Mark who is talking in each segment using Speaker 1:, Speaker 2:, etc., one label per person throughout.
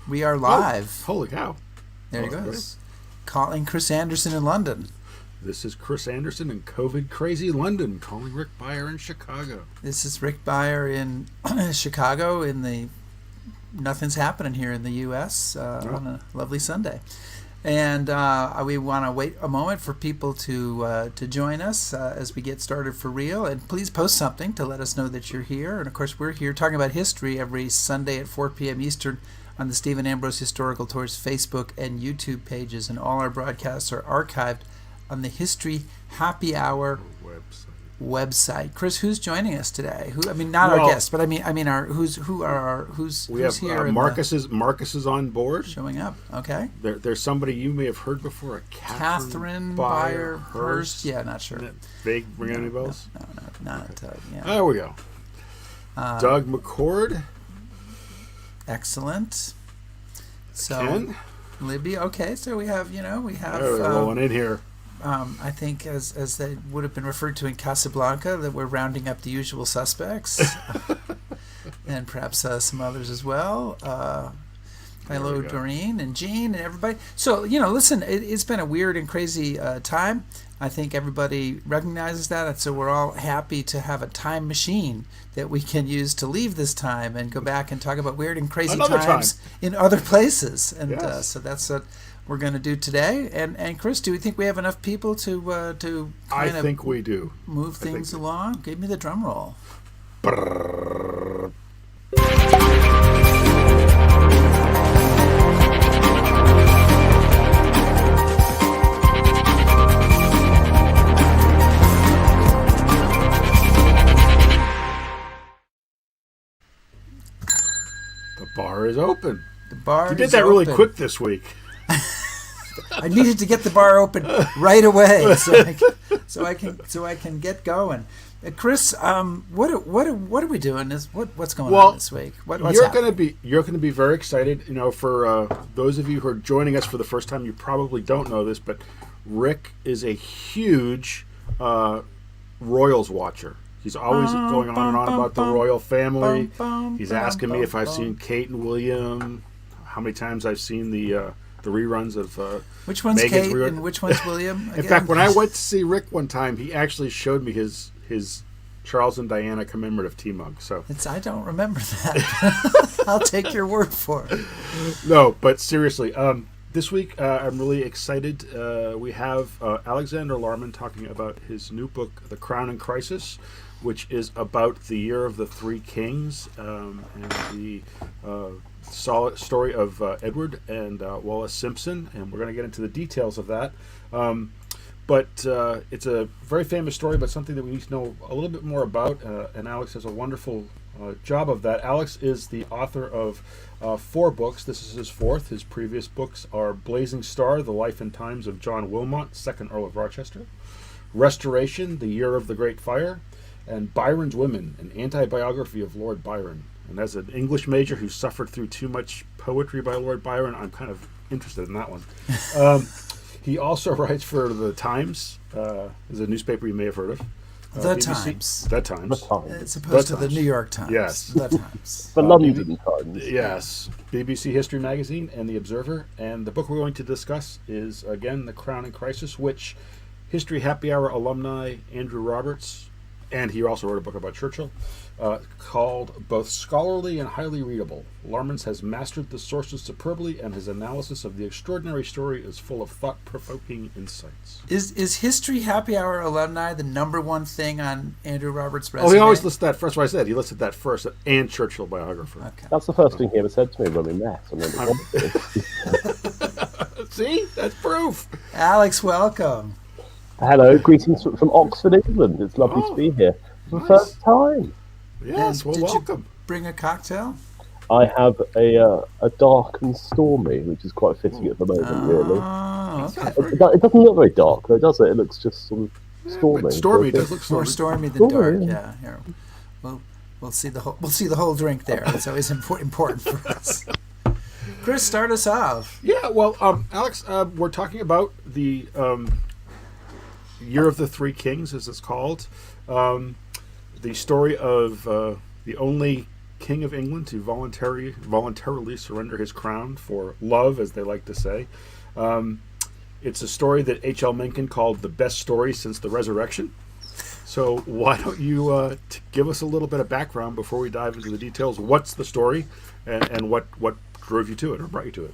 Speaker 1: We are live.
Speaker 2: Oh, holy cow.
Speaker 1: There he goes. Calling Chris Anderson in London.
Speaker 2: This is Chris Anderson in COVID-crazy London, calling Rick Beyer in Chicago.
Speaker 1: This is Rick Beyer in Chicago nothing's happening here in the U.S. On a lovely Sunday. And we want to wait a moment for people to join us as we get started for real. And please post something to let us know that you're here. And, of course, we're here talking about history every Sunday at 4 p.m. Eastern on the Stephen Ambrose Historical Tours Facebook and YouTube pages. And all our broadcasts are archived on the History Happy Hour website. Chris, who's joining us today? Our guests, but who's here?
Speaker 2: Marcus is on board,
Speaker 1: showing up. Okay.
Speaker 2: There's somebody you may have heard before,
Speaker 1: Catherine Beyer Hurst. Yeah, not sure.
Speaker 2: Vague ring any bells?
Speaker 1: No, not. Yeah.
Speaker 2: There we go. Doug McCord.
Speaker 1: Excellent. So,
Speaker 2: Ken?
Speaker 1: Libby. Okay, so we have
Speaker 2: rolling in here.
Speaker 1: I think, as they would have been referred to in Casablanca, that we're rounding up the usual suspects, and perhaps some others as well. Hello, Doreen and Jean and everybody. So, listen, it's been a weird and crazy time. I think everybody recognizes that, and so we're all happy to have a time machine that we can use to leave this time and go back and talk about weird and crazy times in other places. And
Speaker 2: yes.
Speaker 1: So that's what we're going to do today. And Chris, do we think we have enough people to
Speaker 2: I think we do.
Speaker 1: Move things along? Give me the drum roll.
Speaker 2: The bar is open.
Speaker 1: The bar.
Speaker 2: You did that really quick this week.
Speaker 1: I needed to get the bar open right away, so I can get going. Chris, what are we doing? What's going on this week?
Speaker 2: You're going to be very excited. For those of you who are joining us for the first time, you probably don't know this, but Rick is a huge Royals watcher. He's always going on and on about the royal family. He's asking me if I've seen Kate and William, how many times I've seen the reruns of
Speaker 1: which one's
Speaker 2: Meghan's
Speaker 1: Kate and which one's William?
Speaker 2: In fact, when I went to see Rick one time, he actually showed me his Charles and Diana commemorative tea mug. So
Speaker 1: I don't remember that. I'll take your word for it.
Speaker 2: No, but seriously, this week I'm really excited. We have Alexander Larman talking about his new book, The Crown and Crisis, which is about the year of the Three Kings and the solid story of Edward and Wallas Simpson, and we're going to get into the details of that. But it's a very famous story, but something that we need to know a little bit more about, and Alex does a wonderful job of that. Alex is the author of 4 books. This is his 4th. His previous books are Blazing Star, The Life and Times of John Wilmot, 2nd Earl of Rochester, Restoration, The Year of the Great Fire, and Byron's Women, an anti-biography of Lord Byron. And as an English major who suffered through too much poetry by Lord Byron, I'm kind of interested in that one. He also writes for The Times, is a newspaper you may have heard of.
Speaker 1: The
Speaker 2: BBC,
Speaker 1: Times.
Speaker 2: The Times.
Speaker 1: As opposed to the New York Times.
Speaker 2: Yes.
Speaker 1: The Times.
Speaker 3: The London Times.
Speaker 2: Yes. BBC History Magazine and The Observer. And the book we're going to discuss is, again, The Crown and Crisis, which History Happy Hour alumni Andrew Roberts, and he also wrote a book about Churchill, called both scholarly and highly readable. Larman's has mastered the sources superbly, and his analysis of the extraordinary story is full of thought-provoking insights.
Speaker 1: Is History Happy Hour alumni the number one thing on Andrew Roberts' resume?
Speaker 2: Oh, he always lists that first. What I said, he listed that first, and Churchill biographer.
Speaker 1: Okay.
Speaker 3: That's the first thing he ever said to me when we met.
Speaker 2: See? That's proof.
Speaker 1: Alex, welcome.
Speaker 3: Hello, greetings from Oxford, England. It's lovely to be here for the first time.
Speaker 2: Yes, well, welcome.
Speaker 1: You bring a cocktail?
Speaker 3: I have a dark and stormy, which is quite fitting at the moment, really.
Speaker 1: Okay.
Speaker 3: It doesn't look very dark, though, does it? It looks just sort of stormy.
Speaker 2: Stormy does look
Speaker 1: more stormy than dark. Yeah. Here, we'll see the whole drink there. It's always important for us. Chris, start us off.
Speaker 2: Yeah, well, Alex, we're talking about the Year of the Three Kings, as it's called. The story of the only King of England to voluntarily surrender his crown for love, as they like to say. It's a story that H.L. Mencken called the best story since the resurrection. So why don't you give us a little bit of background before we dive into the details? What's the story, and what drove you to it or brought you to it?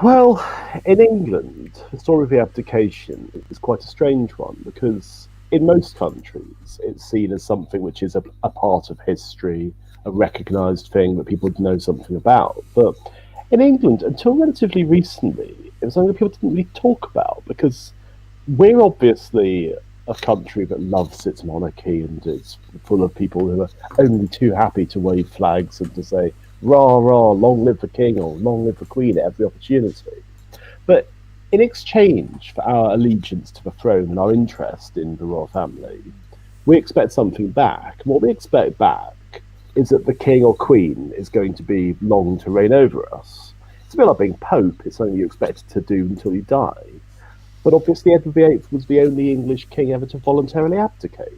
Speaker 3: Well, in England, the story of the abdication is quite a strange one, because in most countries it's seen as something which is a part of history, a recognised thing that people know something about. But in England, until relatively recently, it was something that people didn't really talk about, because we're obviously a country that loves its monarchy, and it's full of people who are only too happy to wave flags and to say, rah, rah, long live the king or long live the queen at every opportunity. But in exchange for our allegiance to the throne and our interest in the royal family, we expect something back. And what we expect back is that the king or queen is going to be long to reign over us. It's a bit like being pope. It's something you expect to do until you die. But obviously Edward VIII was the only English king ever to voluntarily abdicate.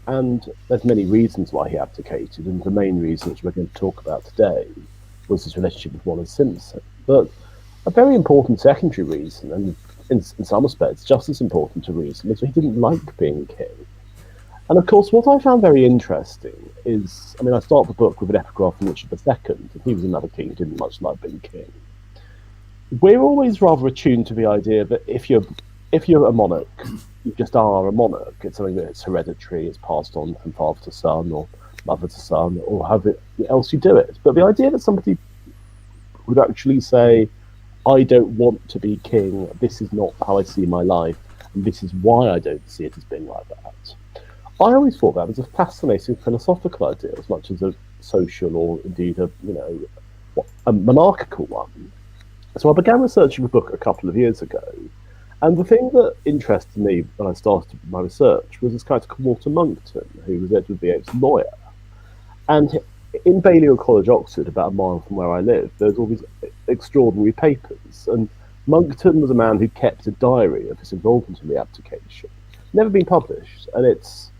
Speaker 3: And there's many reasons why he abdicated, and the main reason, which we're going to talk about today, was his relationship with Wallas Simpson. But a very important secondary reason, and in some respects just as important a reason, is that he didn't like being king. And of course, what I found very interesting is, I start the book with an epigraph from Richard II, and he was another king who didn't much like being king. We're always rather attuned to the idea that if you're a monarch, you just are a monarch. It's something that's hereditary, it's passed on from father to son or mother to son, or however else you do it. But the idea that somebody would actually say, I don't want to be king, this is not how I see my life, and this is why I don't see it as being like that. I always thought that was a fascinating philosophical idea, as much as a social or indeed a monarchical one. So I began researching the book a couple of years ago, and the thing that interested me when I started my research was this character called Walter Monckton, who was Edward VIII's lawyer. And in Balliol College, Oxford, about a mile from where I live, there's all these extraordinary papers. And Monckton was a man who kept a diary of his involvement in the abdication. Never been published, and it's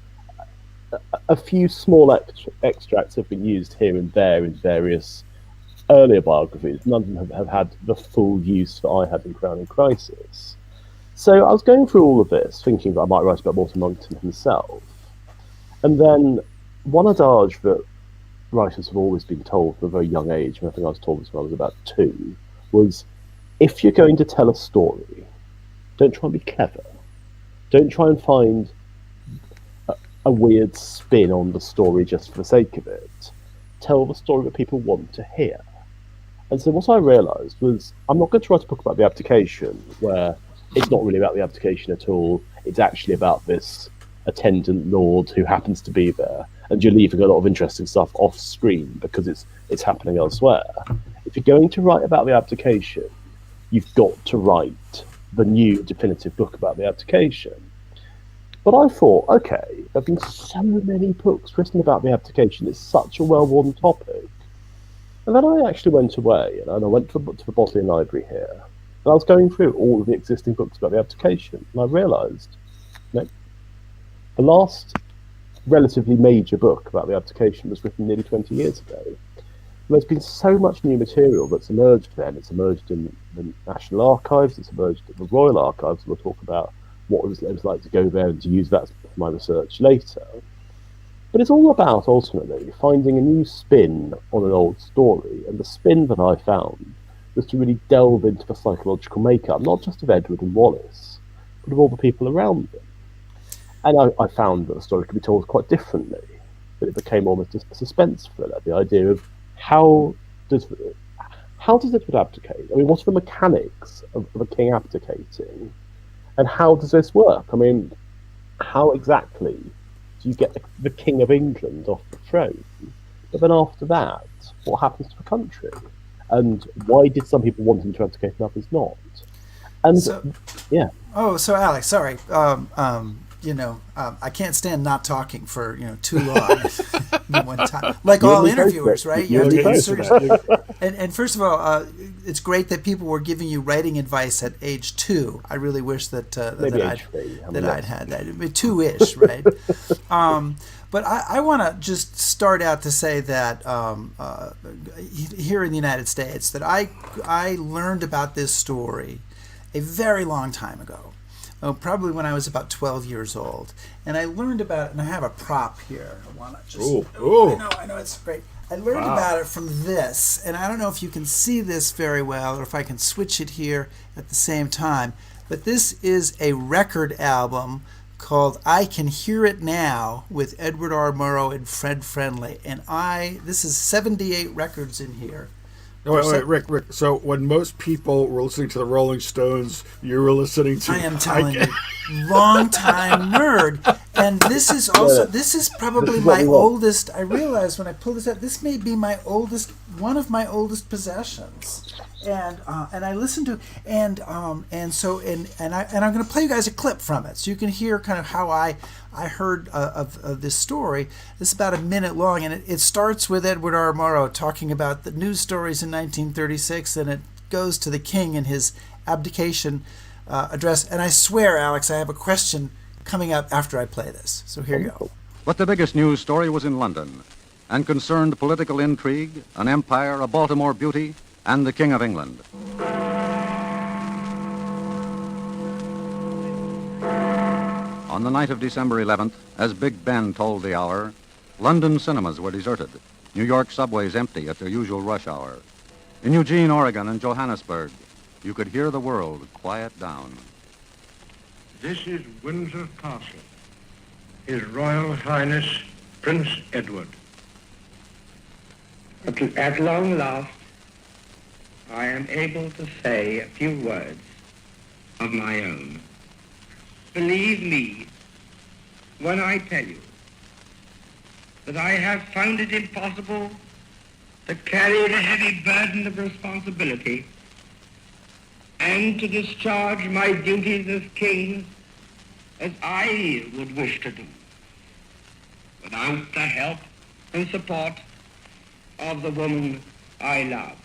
Speaker 3: a few small extracts have been used here and there in various earlier biographies. None of them have had the full use that I had in Crowning Crisis. So I was going through all of this, thinking that I might write about Walter Monckton himself. And then one adage that writers have always been told from a very young age, and I think I was told this when I was about 2, was, if you're going to tell a story, don't try and be clever. Don't try and find a weird spin on the story just for the sake of it. Tell the story that people want to hear. And so what I realised was, I'm not going to write a book about the abdication, where it's not really about the abdication at all. It's actually about this attendant lord who happens to be there, and you're leaving a lot of interesting stuff off screen because it's happening elsewhere. If you're going to write about the abdication, you've got to write the new definitive book about the abdication. But I thought, okay, there have been so many books written about the abdication. It's such a well-worn topic. And then I actually went away, and I went to the Bodleian Library here, and I was going through all of the existing books about the abdication, and I realised, the last relatively major book about the abdication was written nearly 20 years ago. And there's been so much new material that's emerged then. It's emerged in the National Archives, it's emerged in the Royal Archives. We'll talk about what it was like to go there and to use that for my research later. But it's all about, ultimately, finding a new spin on an old story, and the spin that I found was to really delve into the psychological makeup, not just of Edward and Wallis, but of all the people around them. And I found that the story could be told quite differently, that it became almost a suspense thriller, the idea of how does Edward abdicate? What are the mechanics of a king abdicating? And how does this work? How exactly do you get the King of England off the throne? But then after that, what happens to the country? And why did some people want him to abdicate and others not? And yeah.
Speaker 1: Oh, so Alex, sorry. I can't stand not talking for too long at one time. Like all interviewers, right? You have to insert. And first of all, it's great that people were giving you writing advice at age 2. I really wish that I'd had that. 2-ish, right? But I want to just start out to say that here in the United States, that I learned about this story a very long time ago. Probably when I was about 12 years old. And I learned about it, and I have a prop here. I want to just...
Speaker 2: Ooh.
Speaker 1: I know, it's great. I learned about it from this, and I don't know if you can see this very well or if I can switch it here at the same time, but this is a record album called I Can Hear It Now with Edward R. Murrow and Fred Friendly. And this is 78 records in here.
Speaker 2: No, wait, Rick. So when most people were listening to the Rolling Stones, you were listening to...
Speaker 1: I am telling you, long time nerd. And this is also, this is probably my oldest, I realized when I pulled this out, this may be my oldest, one of my oldest possessions. And I listened to, and I'm going to play you guys a clip from it so you can hear kind of how I heard of this story. This is about a minute long, and it starts with Edward R. Murrow talking about the news stories in 1936, and it goes to the king in his abdication address. And I swear, Alex, I have a question coming up after I play this. So here you go.
Speaker 4: But the biggest news story was in London and concerned political intrigue, an empire, a Baltimore beauty, and the King of England. On the night of December 11th, as Big Ben tolled the hour, London cinemas were deserted, New York subways empty at their usual rush hour. In Eugene, Oregon, and Johannesburg, you could hear the world quiet down.
Speaker 5: This is Windsor Castle, His Royal Highness Prince Edward. At long last, I am able to say a few words of my own. Believe me when I tell you that I have found it impossible to carry the heavy burden of responsibility and to discharge my duties as king as I would wish to do without the help and support of the woman I love.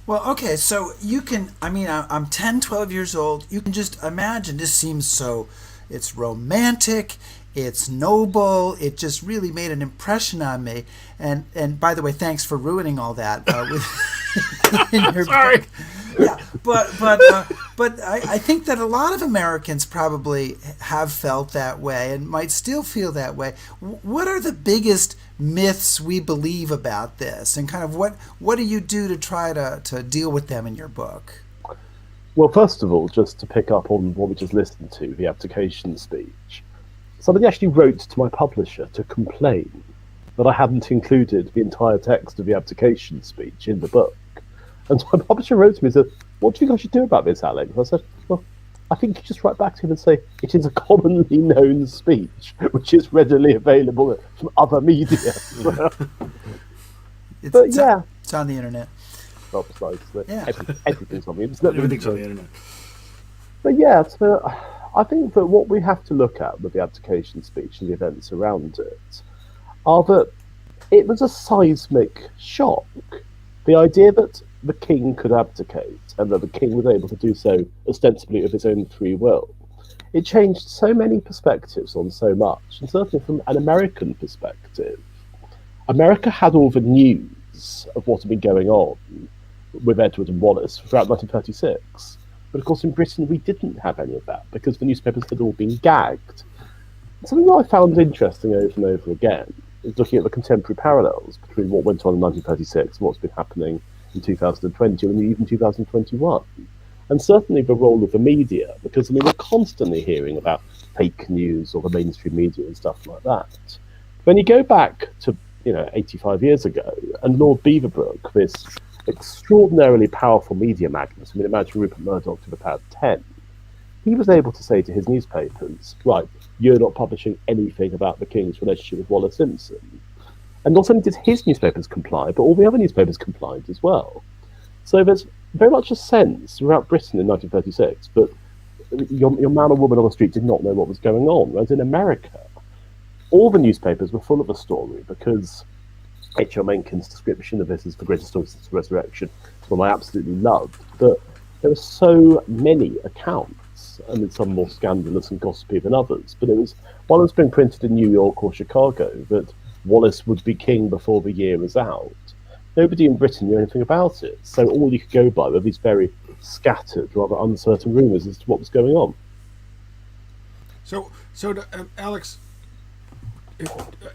Speaker 1: Well, okay, so you can, I'm 10, 12 years old. You can just imagine, this seems so, it's romantic, it's noble, it just really made an impression on me. And by the way, thanks for ruining all that in your
Speaker 2: Sorry.
Speaker 1: book. Yeah, but I think that a lot of Americans probably have felt that way and might still feel that way. What are the biggest myths we believe about this, and kind of what do you do to try to deal with them in your book?
Speaker 3: Well, first of all, just to pick up on what we just listened to, the abdication speech, somebody actually wrote to my publisher to complain that I hadn't included the entire text of the abdication speech in the book. And so my publisher wrote to me and said, "What do you think I should do about this, Alex?" I said, "Well, I think you just write back to him and say, it is a commonly known speech, which is readily available from other media."
Speaker 1: It's
Speaker 3: it's
Speaker 1: on the internet.
Speaker 3: Well, precisely.
Speaker 1: Yeah.
Speaker 3: Everything's on the internet.
Speaker 2: Everything's on the internet.
Speaker 3: But yeah, so I think that what we have to look at with the abdication speech and the events around it are that it was a seismic shock. The idea that the king could abdicate and that the king was able to do so ostensibly of his own free will, it changed so many perspectives on so much. And certainly from an American perspective, America had all the news of what had been going on with Edward and Wallas throughout 1936. But of course in Britain we didn't have any of that because the newspapers had all been gagged. Something that I found interesting over and over again is looking at the contemporary parallels between what went on in 1936 and what's been happening in 2020 and even 2021. And certainly the role of the media, because we're constantly hearing about fake news or the mainstream media and stuff like that. When you go back to 85 years ago, and Lord Beaverbrook, this extraordinarily powerful media magnate, imagine Rupert Murdoch to the power of 10, he was able to say to his newspapers, right, you're not publishing anything about the king's relationship with Wallas Simpson. And not only did his newspapers comply, but all the other newspapers complied as well. So there's very much a sense throughout Britain in 1936 that your man or woman on the street did not know what was going on. Whereas in America, all the newspapers were full of a story because H.L. Mencken's description of this as the greatest story since the resurrection is one I absolutely loved. But there were so many accounts books, and some more scandalous and gossipy than others. But it was while it was being printed in New York or Chicago that Wallace would be king before the year was out. Nobody in Britain knew anything about it, so all you could go by were these very scattered, rather uncertain rumours as to what was going on.
Speaker 2: So Alex,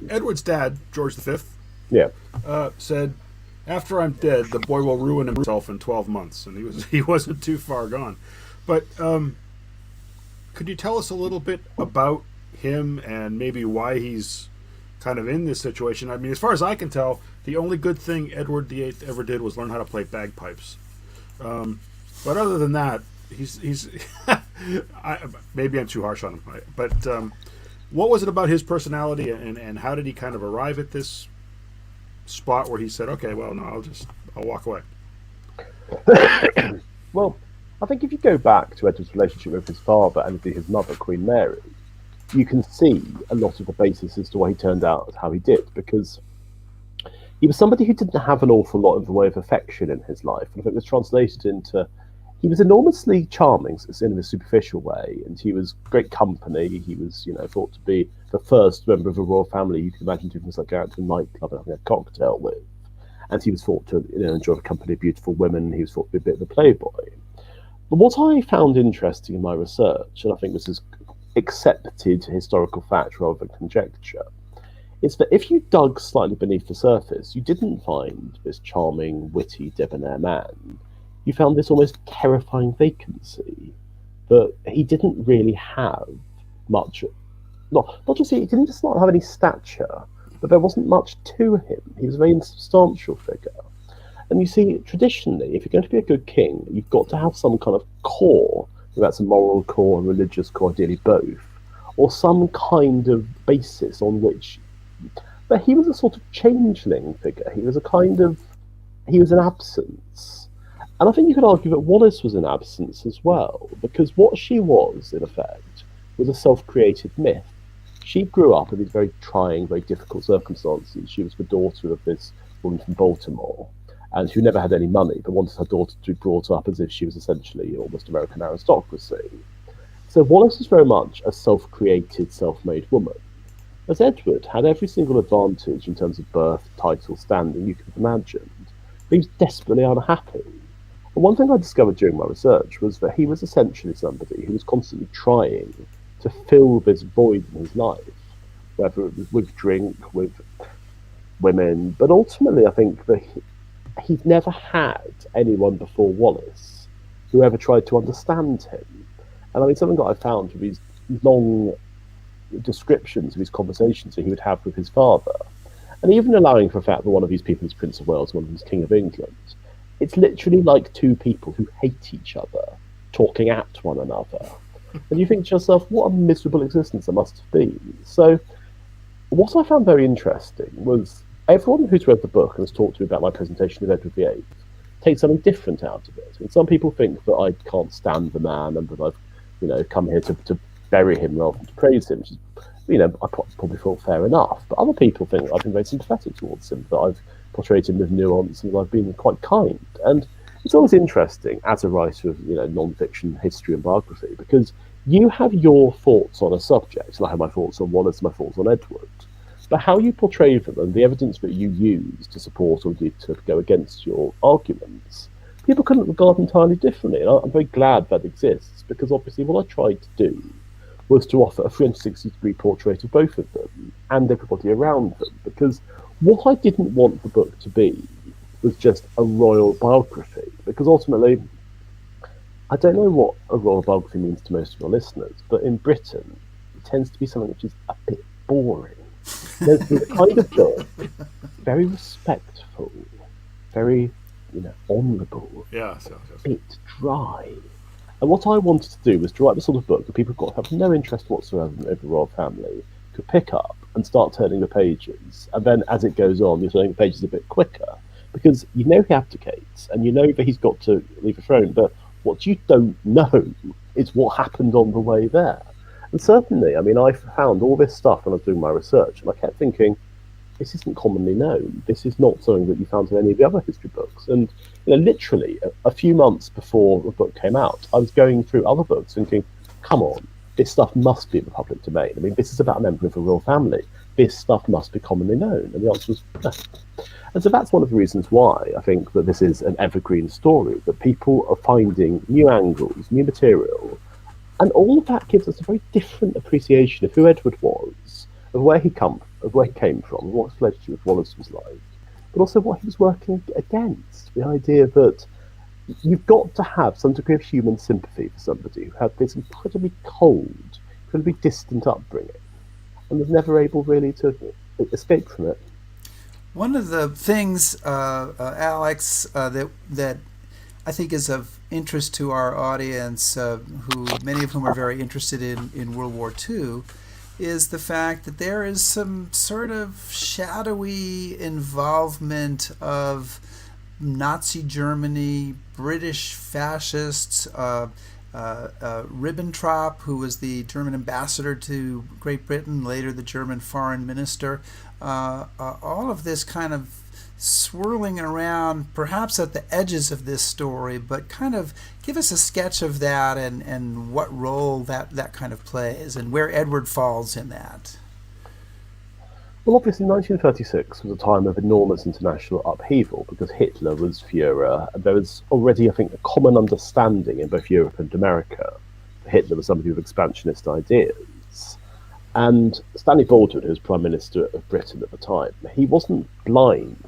Speaker 2: Edward's dad, George V,
Speaker 3: Yeah.
Speaker 2: said, "After I'm dead, the boy will ruin himself in 12 months," and he wasn't too far gone. But could you tell us a little bit about him and maybe why he's kind of in this situation? I mean, as far as I can tell, the only good thing Edward VIII ever did was learn how to play bagpipes. But other than that, he's maybe I'm too harsh on him. But what was it about his personality, and how did he kind of arrive at this spot where he said, "Okay, well, no, I'll walk away"?
Speaker 3: Well, I think if you go back to Edward's relationship with his father and his mother, Queen Mary, you can see a lot of the basis as to why he turned out as how he did, because he was somebody who didn't have an awful lot of the way of affection in his life. And I think it was translated into, he was enormously charming in a superficial way, and he was great company. He was, thought to be the first member of a royal family you could imagine doing things like going out to a nightclub and having a cocktail with. And he was thought to, enjoy the company of beautiful women. He was thought to be a bit of a playboy. But what I found interesting in my research, and I think this is accepted historical fact rather than conjecture, is that if you dug slightly beneath the surface, you didn't find this charming, witty, debonair man. You found this almost terrifying vacancy that he didn't really have much. Not just he didn't just not have any stature, but there wasn't much to him. He was a very insubstantial figure. And you see, traditionally, if you're going to be a good king, you've got to have some kind of core, whether that's a moral core, a religious core, ideally both, or some kind of basis on which. But he was a sort of changeling figure. He was an absence. And I think you could argue that Wallis was an absence as well, because what she was, in effect, was a self-created myth. She grew up in these very trying, very difficult circumstances. She was the daughter of this woman from Baltimore, and who never had any money, but wanted her daughter to be brought up as if she was essentially almost American aristocracy. So Wallis was very much a self-created, self-made woman. As Edward had every single advantage in terms of birth, title, standing you could have imagined, but he was desperately unhappy. And one thing I discovered during my research was that he was essentially somebody who was constantly trying to fill this void in his life, whether it was with drink, with women, but ultimately I think that he'd never had anyone before Wallis who ever tried to understand him. And I mean, something that I found from these long descriptions of his conversations that he would have with his father, and even allowing for the fact that one of these people is Prince of Wales, one of them is King of England, it's literally like two people who hate each other talking at one another. And you think to yourself, what a miserable existence it must have been. So what I found very interesting was everyone who's read the book and has talked to me about my presentation of Edward VIII takes something different out of it. And some people think that I can't stand the man and that I've come here to bury him rather than to praise him, which is, I probably thought fair enough. But other people think I've been very sympathetic towards him, that I've portrayed him with nuance and I've been quite kind. And it's always interesting as a writer of non-fiction history and biography, because you have your thoughts on a subject, and I have my thoughts on Wallace, my thoughts on Edward, but how you portray them and the evidence that you use to support or indeed to go against your arguments, people couldn't regard entirely differently. And I'm very glad that exists, because obviously what I tried to do was to offer a 360-degree portrait of both of them and everybody around them, because what I didn't want the book to be was just a royal biography, because ultimately, I don't know what a royal biography means to most of your listeners, but in Britain, it tends to be something which is a bit boring. There's the kind of book, very respectful, very, honourable,
Speaker 2: Yeah,
Speaker 3: a bit dry. And what I wanted to do was to write the sort of book that people who have no interest whatsoever in the royal family could pick up and start turning the pages. And then as it goes on, you're turning the pages a bit quicker, because he abdicates and that he's got to leave the throne. But what you don't know is what happened on the way there. And certainly, I mean, I found all this stuff when I was doing my research, and I kept thinking, this isn't commonly known. This is not something that you found in any of the other history books. And literally a few months before the book came out, I was going through other books thinking, come on, this stuff must be in the public domain. I mean, this is about a member of a royal family. This stuff must be commonly known. And the answer was no. And so that's one of the reasons why I think that this is an evergreen story, that people are finding new angles, new material. And all of that gives us a very different appreciation of who Edward was, of where he came from, what his relationship with Wallas was like, but also what he was working against. The idea that you've got to have some degree of human sympathy for somebody who had this incredibly cold, incredibly distant upbringing, and was never able really to escape from it.
Speaker 1: One of the things, Alex, that I think is of interest to our audience, who many of whom are very interested in World War II, is the fact that there is some sort of shadowy involvement of Nazi Germany, British fascists, Ribbentrop, who was the German ambassador to Great Britain, later the German foreign minister. All of this kind of swirling around, perhaps at the edges of this story, but kind of give us a sketch of that and what role that kind of plays and where Edward falls in that.
Speaker 3: Well, obviously 1936 was a time of enormous international upheaval because Hitler was Führer, and there was already, I think, a common understanding in both Europe and America that Hitler was somebody with expansionist ideas. And Stanley Baldwin, who was Prime Minister of Britain at the time, he wasn't blind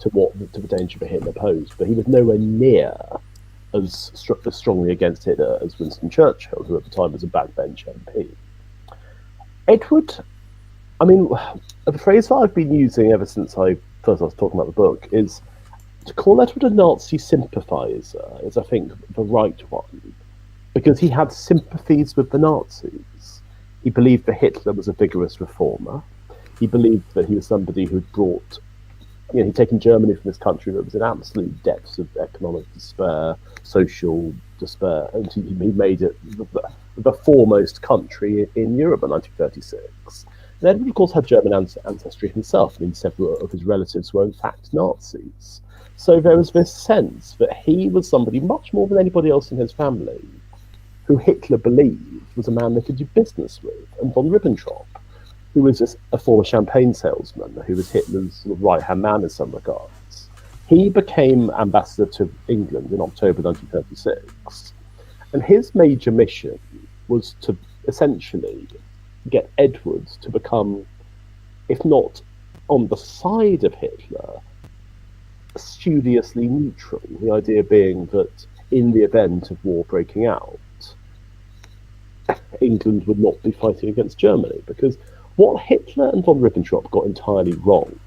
Speaker 3: to the danger that Hitler posed, but he was nowhere near as strongly against Hitler as Winston Churchill, who at the time was a backbench MP. Edward, I mean, the phrase that I've been using ever since I first was talking about the book is to call Edward a Nazi sympathiser is, I think, the right one, because he had sympathies with the Nazis. He believed that Hitler was a vigorous reformer. He believed that he was somebody who'd brought, he'd taken Germany from this country that was in absolute depths of economic despair, social despair, and he made it the foremost country in Europe in 1936. And Edward, of course, had German ancestry himself. I mean, several of his relatives were, in fact, Nazis. So there was this sense that he was somebody, much more than anybody else in his family, who Hitler believed was a man they could do business with. And von Ribbentrop, who was just a former champagne salesman, who was Hitler's sort of right-hand man in some regards, he became ambassador to England in October 1936. And his major mission was to essentially get Edward to become, if not on the side of Hitler, studiously neutral. The idea being that in the event of war breaking out, England would not be fighting against Germany, because what Hitler and von Ribbentrop got entirely wrong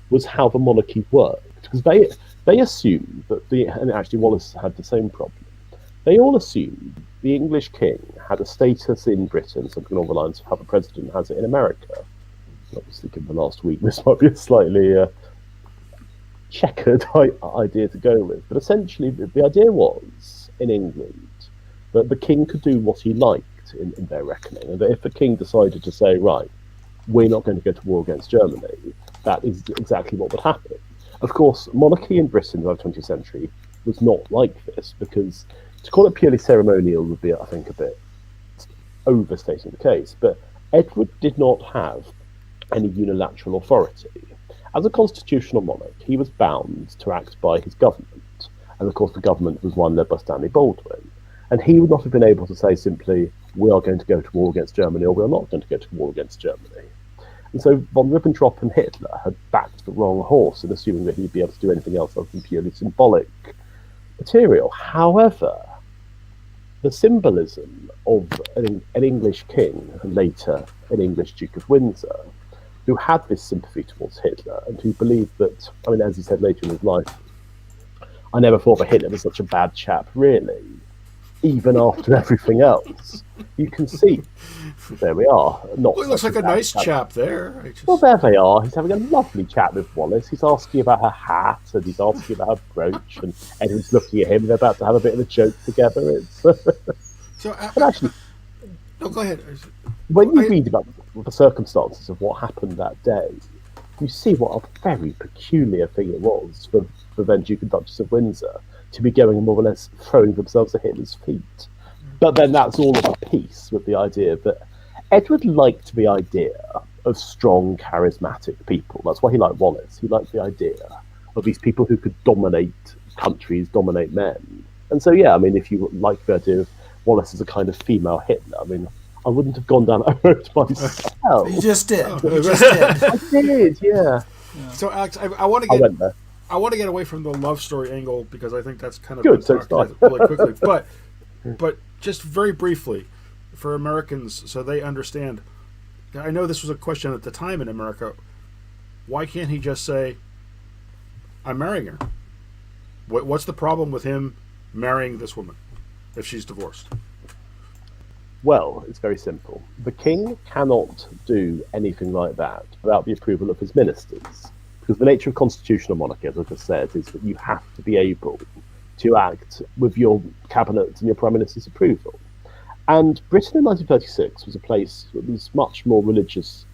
Speaker 3: was how the monarchy worked, because they assumed that and actually Wallas had the same problem, they all assumed the English king had a status in Britain, something along the lines of how the president has it in America. Obviously, given the last week, this might be a slightly checkered idea to go with, but essentially the idea was, in England, that the king could do what he liked in their reckoning, and that if the king decided to say, right, we're not going to go to war against Germany, that is exactly what would happen. Of course, monarchy in Britain in the 20th century was not like this, because to call it purely ceremonial would be, I think, a bit overstating the case, but Edward did not have any unilateral authority. As a constitutional monarch, he was bound to act by his government, and of course the government was one led by Stanley Baldwin, and he would not have been able to say simply, we are going to go to war against Germany, or we are not going to go to war against Germany. And so von Ribbentrop and Hitler had backed the wrong horse in assuming that he'd be able to do anything else other than purely symbolic material. However, the symbolism of an English king, and later an English Duke of Windsor, who had this sympathy towards Hitler, and who believed that, I mean, as he said later in his life, I never thought that Hitler was such a bad chap, really, even after everything else. You can see, there we are. Not
Speaker 2: well, he looks like a nice chap there.
Speaker 3: Well, there they are. He's having a lovely chat with Wallas. He's asking about her hat, and he's asking about her brooch, and Edward's looking at him. They're about to have a bit of a joke together. It's
Speaker 2: So,
Speaker 3: but actually,
Speaker 2: no, go ahead.
Speaker 3: when you read about the circumstances of what happened that day, you see what a very peculiar thing it was for the then Duke and Duchess of Windsor to be going more or less throwing themselves at Hitler's feet. But then that's all of a piece with the idea that Edward liked the idea of strong, charismatic people. That's why he liked Wallas. He liked the idea of these people who could dominate countries, dominate men. And so, yeah, I mean, if you like the idea of Wallas as a kind of female Hitler, I mean, I wouldn't have gone down that road myself.
Speaker 1: You just did. You just did.
Speaker 3: I did, yeah.
Speaker 2: So, Alex, I want to
Speaker 3: I
Speaker 2: get
Speaker 3: went there.
Speaker 2: I want to get away from the love story angle because I think that's kind of
Speaker 3: Good, so
Speaker 2: been
Speaker 3: it's
Speaker 2: talked
Speaker 3: fine.
Speaker 2: really quickly. But just very briefly, for Americans, so they understand. I know this was a question at the time in America. Why can't he just say, "I'm marrying her"? What's the problem with him marrying this woman if she's divorced?
Speaker 3: Well, it's very simple. The king cannot do anything like that without the approval of his ministers. Because the nature of constitutional monarchy, as I just said, is that you have to be able to act with your cabinet and your prime minister's approval. And Britain in 1936 was a place that was much more religiously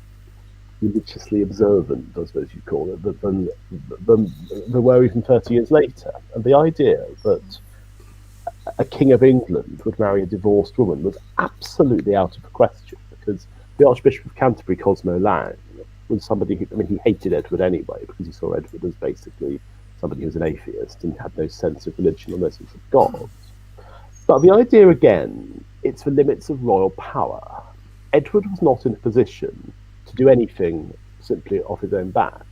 Speaker 3: observant, I suppose you'd call it, than there were even 30 years later. And the idea that a king of England would marry a divorced woman was absolutely out of the question, because the Archbishop of Canterbury, Cosmo Lang, was somebody who, I mean, he hated Edward anyway, because he saw Edward as basically somebody who was an atheist and had no sense of religion or no sense of God. But the idea, again, it's the limits of royal power. Edward was not in a position to do anything simply off his own back.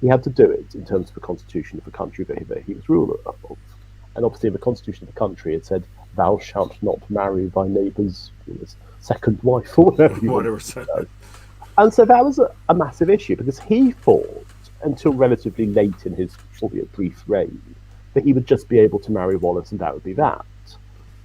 Speaker 3: He had to do it in terms of the constitution of the country that he was ruler of. And obviously, the constitution of the country had said, "Thou shalt not marry thy neighbour's second wife," or whatever you want to say. And so that was a massive issue, because he thought, until relatively late in his, albeit brief reign, that he would just be able to marry Wallas and that would be that.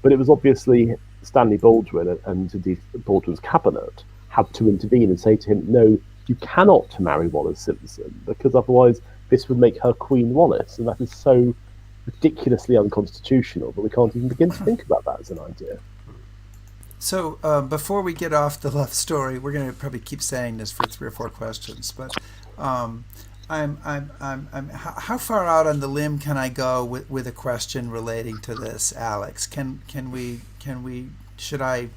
Speaker 3: But it was obviously Stanley Baldwin and indeed Baldwin's cabinet had to intervene and say to him, "No, you cannot marry Wallas Simpson, because otherwise this would make her Queen Wallis, and that is so ridiculously unconstitutional that we can't even begin to think about that as an idea."
Speaker 1: So before we get off the love story, we're going to probably keep saying this for 3 or 4 questions. But how far out on the limb can I go with a question relating to this, Alex? Can we? Should I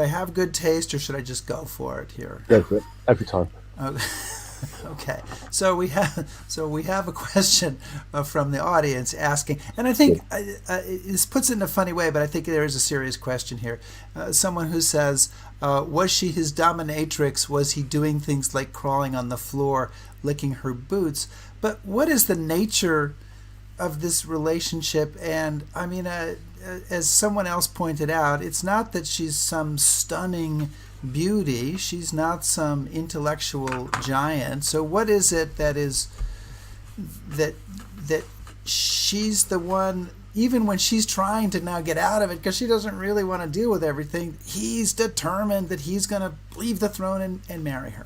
Speaker 1: have good taste, or should I just go for it here?
Speaker 3: Go for it every time.
Speaker 1: Okay, so we have a question from the audience asking, and I think this puts it in a funny way, but I think there is a serious question here. Someone who says, was she his dominatrix? Was he doing things like crawling on the floor, licking her boots? But what is the nature of this relationship? And I mean, as someone else pointed out, it's not that she's some stunning beauty. She's not some intellectual giant. So what is it that she's the one, even when she's trying to now get out of it because she doesn't really want to deal with everything, he's determined that he's going to leave the throne and marry her?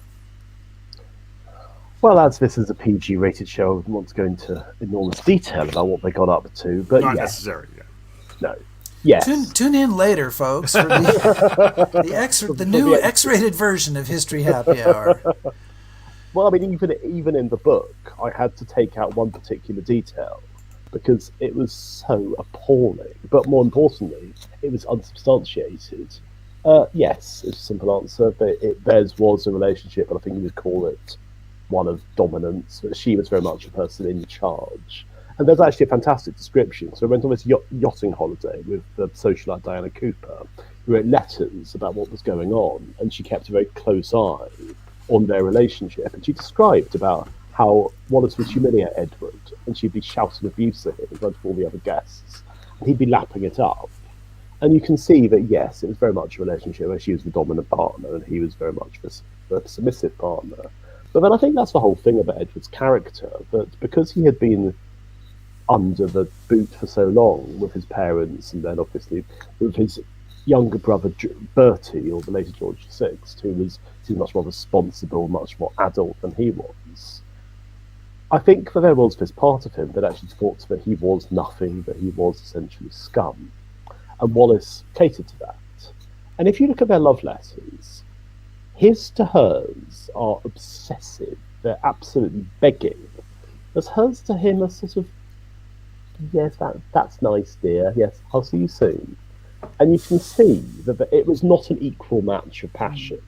Speaker 3: Well, as this is a PG-rated show, I wouldn't want to go into enormous detail about what they got up to, but
Speaker 2: Not
Speaker 3: yes.
Speaker 2: necessary, yeah.
Speaker 3: No. Yes.
Speaker 1: Tune in later, folks, for the new X-rated version of History Happy Hour.
Speaker 3: Well, I mean, even in the book, I had to take out one particular detail because it was so appalling. But more importantly, it was unsubstantiated. Yes, it's a simple answer. Theirs was a relationship, but I think you would call it one of dominance. But she was very much a person in charge. And there's actually a fantastic description. So I went on this yachting holiday with the socialite Diana Cooper, who wrote letters about what was going on, and she kept a very close eye on their relationship. And she described about how Wallas would humiliate Edward, and she'd be shouting abuse at him in front of all the other guests, and he'd be lapping it up. And you can see that, yes, it was very much a relationship where she was the dominant partner, and he was very much the submissive partner. But then I think that's the whole thing about Edward's character, that because he had been under the boot for so long with his parents, and then obviously with his younger brother Bertie, or the later George VI, who was much more responsible, much more adult than he was. I think that there was this part of him that actually thought that he was nothing, that he was essentially scum. And Wallas catered to that. And if you look at their love letters, his to hers are obsessive they're absolutely begging, as hers to him are sort of, yes, that's nice, dear. Yes, I'll see you soon. And you can see that it was not an equal match of passion.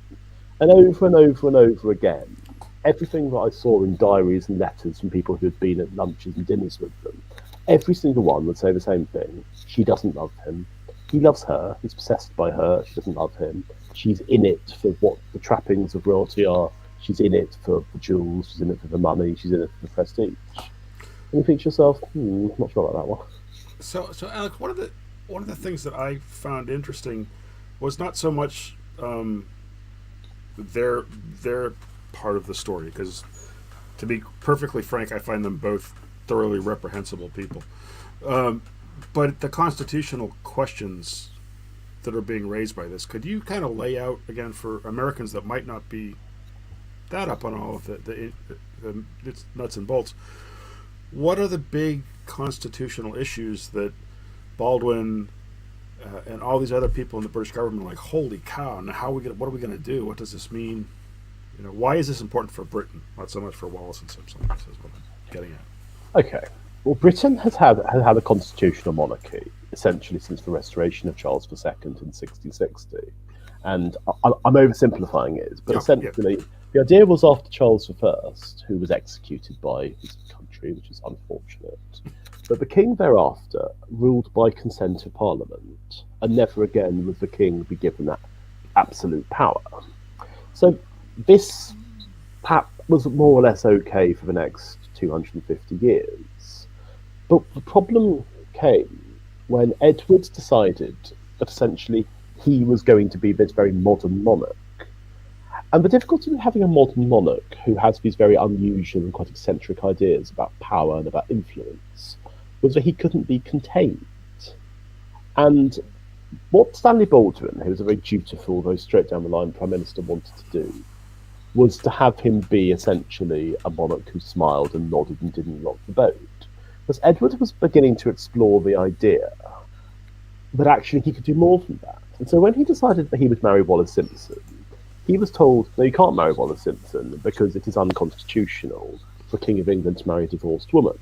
Speaker 3: And over and over and over again, everything that I saw in diaries and letters from people who had been at lunches and dinners with them, every single one would say the same thing. She doesn't love him. He loves her. He's obsessed by her. She doesn't love him. She's in it for what the trappings of royalty are. She's in it for the jewels. She's in it for the money. She's in it for the prestige. And you think to yourself, not sure about that one.
Speaker 2: So Alex, one of the things that I found interesting was not so much their part of the story, because to be perfectly frank, I find them both thoroughly reprehensible people. But the constitutional questions that are being raised by this, could you kind of lay out again for Americans that might not be that up on all of the its nuts and bolts? What are the big constitutional issues that Baldwin and all these other people in the British government are like, holy cow, now what are we gonna do? What does this mean? Why is this important for Britain? Not so much for Wallas and Simpson. This is what I'm getting at.
Speaker 3: Okay. Well, Britain has had a constitutional monarchy essentially since the restoration of Charles II in 1660. And I'm oversimplifying it, but essentially the idea was after Charles I, who was executed by his country, which is unfortunate, but the king thereafter ruled by consent of Parliament, and never again would the king be given that absolute power. So this was more or less okay for the next 250 years. But the problem came when Edward decided that essentially he was going to be this very modern monarch. And the difficulty with having a modern monarch who has these very unusual and quite eccentric ideas about power and about influence was that he couldn't be contained. And what Stanley Baldwin, who was a very dutiful, very straight down the line Prime Minister, wanted to do was to have him be essentially a monarch who smiled and nodded and didn't rock the boat. Because Edward was beginning to explore the idea that actually he could do more than that. And so when he decided that he would marry Wallas Simpson, he was told, no, you can't marry Wallas Simpson because it is unconstitutional for a King of England to marry a divorced woman.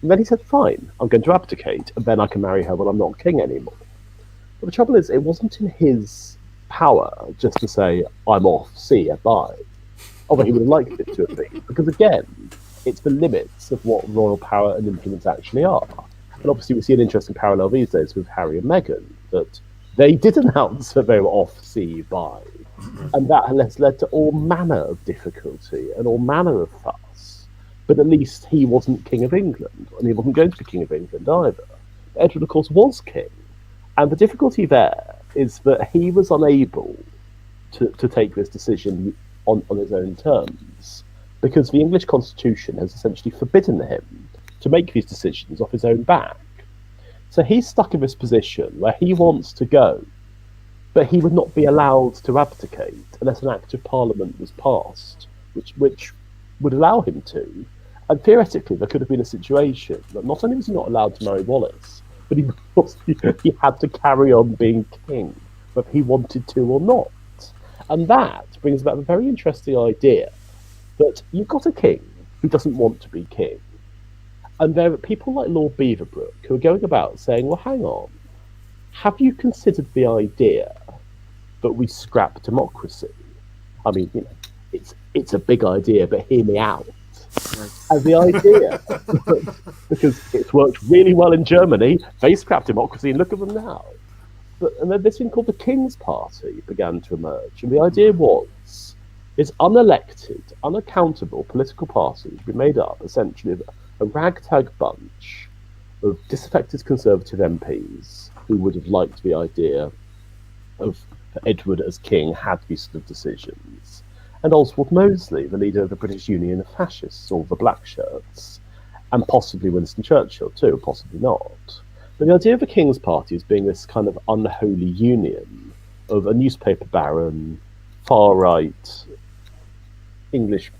Speaker 3: And then he said, fine, I'm going to abdicate, and then I can marry her when I'm not king anymore. But the trouble is, it wasn't in his power just to say, I'm off, see ya, bye. Although he would have liked it to have been. Because again, it's the limits of what royal power and influence actually are. And obviously we see an interesting parallel these days with Harry and Meghan, that they did announce that they were off, see you, bye. And that has led to all manner of difficulty and all manner of fuss. But at least he wasn't King of England, and he wasn't going to be King of England either. Edward, of course, was king. And the difficulty there is that he was unable to take this decision on his own terms, because the English constitution has essentially forbidden him to make these decisions off his own back. So he's stuck in this position where he wants to go, but he would not be allowed to abdicate unless an act of parliament was passed, which would allow him to. And theoretically, there could have been a situation that not only was he not allowed to marry Wallas, but he had to carry on being king, whether he wanted to or not. And that brings about a very interesting idea that you've got a king who doesn't want to be king. And there are people like Lord Beaverbrook who are going about saying, well, hang on, have you considered the idea that we scrap democracy? I mean, it's a big idea, but hear me out. Right. And the idea, because it's worked really well in Germany, they scrapped democracy and look at them now. And then this thing called the King's Party began to emerge. And the idea was, is unelected, unaccountable political parties be made up essentially of a ragtag bunch of disaffected Conservative MPs who would have liked the idea of Edward as king had these sort of decisions. And Oswald Mosley, the leader of the British Union of Fascists, or the Black Shirts, and possibly Winston Churchill too, possibly not. But the idea of the King's Party as being this kind of unholy union of a newspaper baron, far-right English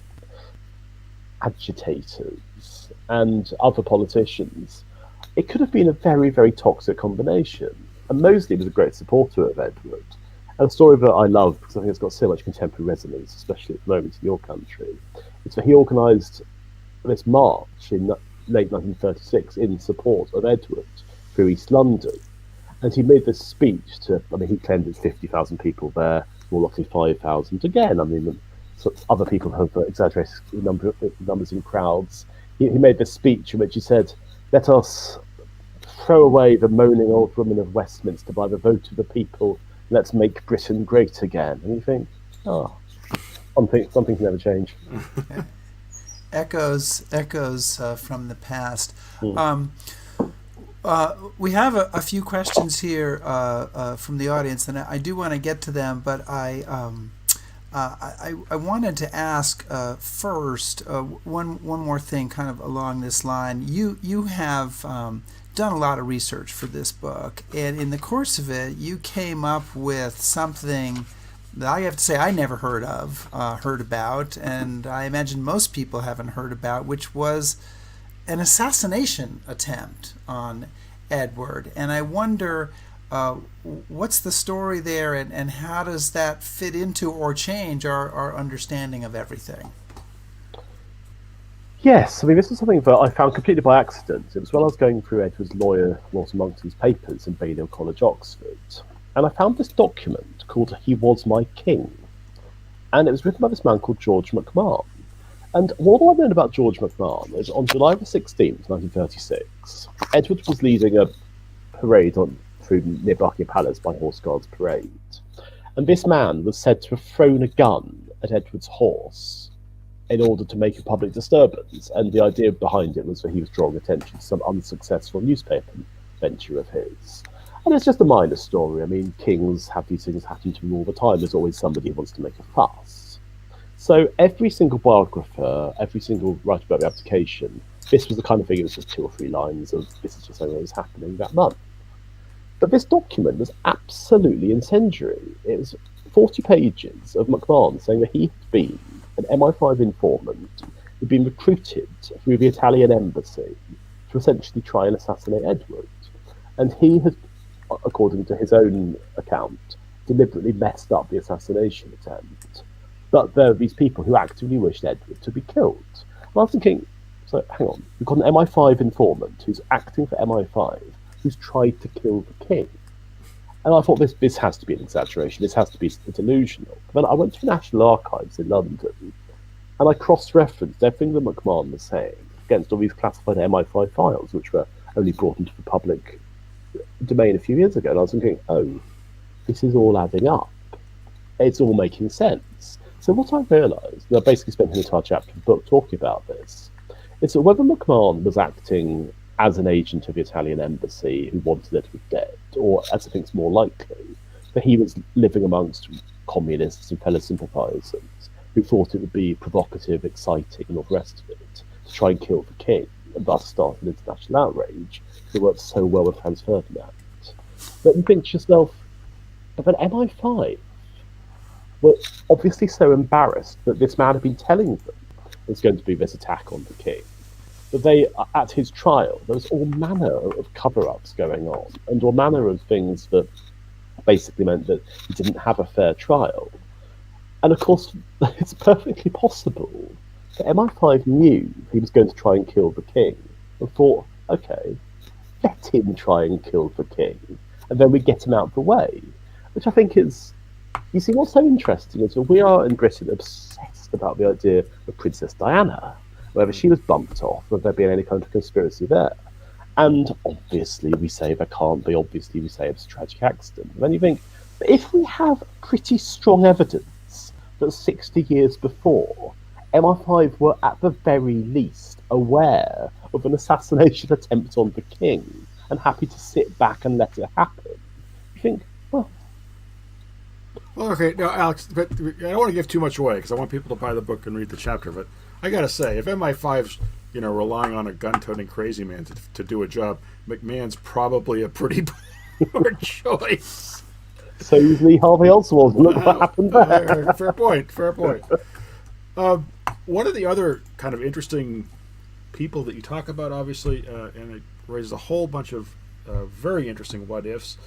Speaker 3: agitators, and other politicians, it could have been a very, very toxic combination. And Mosley was a great supporter of Edward. And a story that I love, because I think it's got so much contemporary resonance, especially at the moment in your country, So he organised this march in late 1936 in support of Edward through East London. And he made this speech to, I mean, he claimed there's 50,000 people there, more likely 5,000. Again, I mean, so other people have exaggerated numbers in crowds. He made this speech in which he said, "Let us throw away the moaning old women of Westminster by the vote of the people. Let's make Britain great again." And you think, oh, some things never change.
Speaker 1: Echoes from the past.
Speaker 3: Mm.
Speaker 1: We have a few questions here from the audience, and I do want to get to them, but I wanted to ask first one more thing, kind of along this line. You have done a lot of research for this book, and in the course of it, you came up with something that I have to say I never heard about, and I imagine most people haven't heard about, which was an assassination attempt on Edward. And I wonder, what's the story there, and how does that fit into or change our understanding of everything?
Speaker 3: Yes, I mean, this is something that I found completely by accident. It was when I was going through Edward's lawyer, Walter Monckton's papers in Balliol College, Oxford, and I found this document called "He Was My King," and it was written by this man called George McMahon. And all I learned about George McMahon is on July the 16th, 1936, Edward was leading a parade through near Buckingham Palace by Horse Guards Parade. And this man was said to have thrown a gun at Edward's horse in order to make a public disturbance. And the idea behind it was that he was drawing attention to some unsuccessful newspaper venture of his. And it's just a minor story. I mean, kings have these things happen to them all the time. There's always somebody who wants to make a fuss. So every single biographer, every single writer about the abdication, this was the kind of thing, it was just 2 or 3 lines of this is just something that was happening that month. But this document was absolutely incendiary. It was 40 pages of McMahon saying that he had been an MI5 informant who'd been recruited through the Italian embassy to essentially try and assassinate Edward. And he had, according to his own account, deliberately messed up the assassination attempt. But there are these people who actively wished Edward to be killed. And I was thinking, so hang on, we've got an MI5 informant who's acting for MI5, who's tried to kill the king. And I thought this has to be an exaggeration, this has to be delusional. But then I went to the National Archives in London, and I cross-referenced everything that McMahon was saying against all these classified MI5 files, which were only brought into the public domain a few years ago. And I was thinking, oh, this is all adding up. It's all making sense. So what I realised, and I basically spent an entire chapter of the book talking about this, is that whether McMahon was acting as an agent of the Italian embassy who wanted Edward dead, or as I think is more likely, that he was living amongst communists and fellow sympathisers who thought it would be provocative, exciting, and all the rest of it, to try and kill the king, and thus start an international outrage that worked so well with Franz Ferdinand. But you think to yourself, but an MI5 were obviously so embarrassed that this man had been telling them there's going to be this attack on the king, that they, at his trial, there was all manner of cover-ups going on, and all manner of things that basically meant that he didn't have a fair trial. And of course, it's perfectly possible that MI5 knew he was going to try and kill the king, and thought, okay, let him try and kill the king, and then we get him out of the way. Which I think is, you see, what's so interesting is that we are in Britain obsessed about the idea of Princess Diana, whether she was bumped off, whether there been any kind of conspiracy there. And obviously we say there can't be, obviously we say it's a tragic accident. And then you think, if we have pretty strong evidence that 60 years before, MI5 were at the very least aware of an assassination attempt on the king and happy to sit back and let it happen, you think, well,
Speaker 2: okay, now Alex, but I don't want to give too much away because I want people to buy the book and read the chapter. But I gotta say, if MI5's relying on a gun-toting crazy man to do a job, McMahon's probably a pretty poor choice.
Speaker 3: So is Lee Harvey Oswald. Look what happened there.
Speaker 2: Fair point. One of the other kind of interesting people that you talk about, obviously, and it raises a whole bunch of very interesting what-ifs,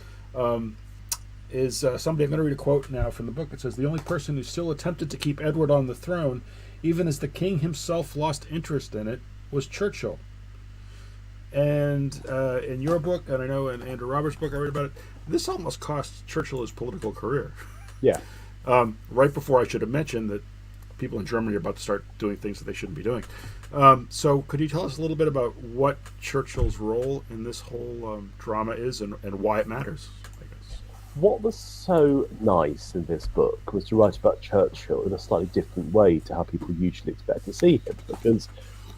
Speaker 2: is somebody, I'm going to read a quote now from the book. It says, "The only person who still attempted to keep Edward on the throne even as the king himself lost interest in it, was Churchill. And in your book, and I know in Andrew Roberts' book I read about it, this almost cost Churchill his political career.
Speaker 3: Yeah.
Speaker 2: Right before I should have mentioned that people in Germany are about to start doing things that they shouldn't be doing. So could you tell us a little bit about what Churchill's role in this whole drama is and why it matters, I guess?
Speaker 3: What was so nice in this book was to write about Churchill in a slightly different way to how people usually expect to see him, because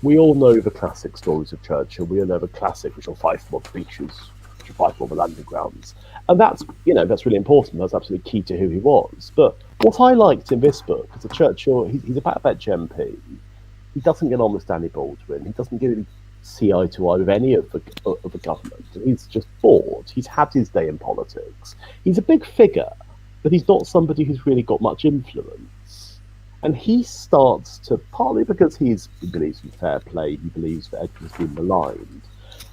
Speaker 3: we all know the classic stories of Churchill. We all know the classic, we shall fight for the beaches, we shall fight for the landing grounds. And that's, that's really important. That's absolutely key to who he was. But what I liked in this book is that Churchill, he's a backbench MP. He doesn't get on with Stanley Baldwin. He doesn't really see eye to eye with any of the government. He's just bored. He's had his day in politics. He's a big figure, but he's not somebody who's really got much influence. And he starts to, partly because he believes in fair play, he believes that Edward's been maligned,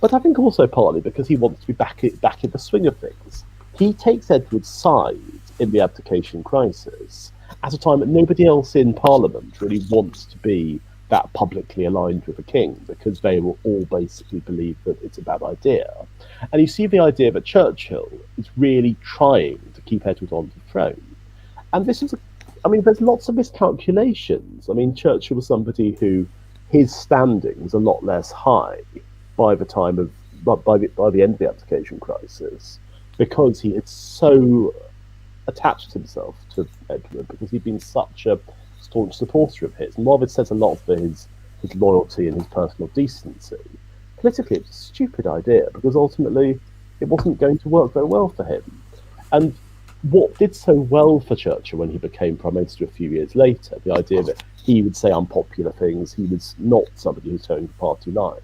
Speaker 3: but I think also partly because he wants to be back in the swing of things. He takes Edward's side in the Abdication Crisis at a time that nobody else in Parliament really wants to be that publicly aligned with the king, because they will all basically believe that it's a bad idea. And you see the idea that Churchill is really trying to keep Edward on the throne. And this is, there's lots of miscalculations. Churchill was somebody who, his standing was a lot less high by the time of, by the end of the Abdication Crisis, because he had so attached himself to Edward, because he'd been such a staunch supporter of his. And while this says a lot for his loyalty and his personal decency, politically it was a stupid idea, because ultimately it wasn't going to work very well for him. And what did so well for Churchill when he became Prime Minister a few years later, the idea that he would say unpopular things, he was not somebody who was towing the party line.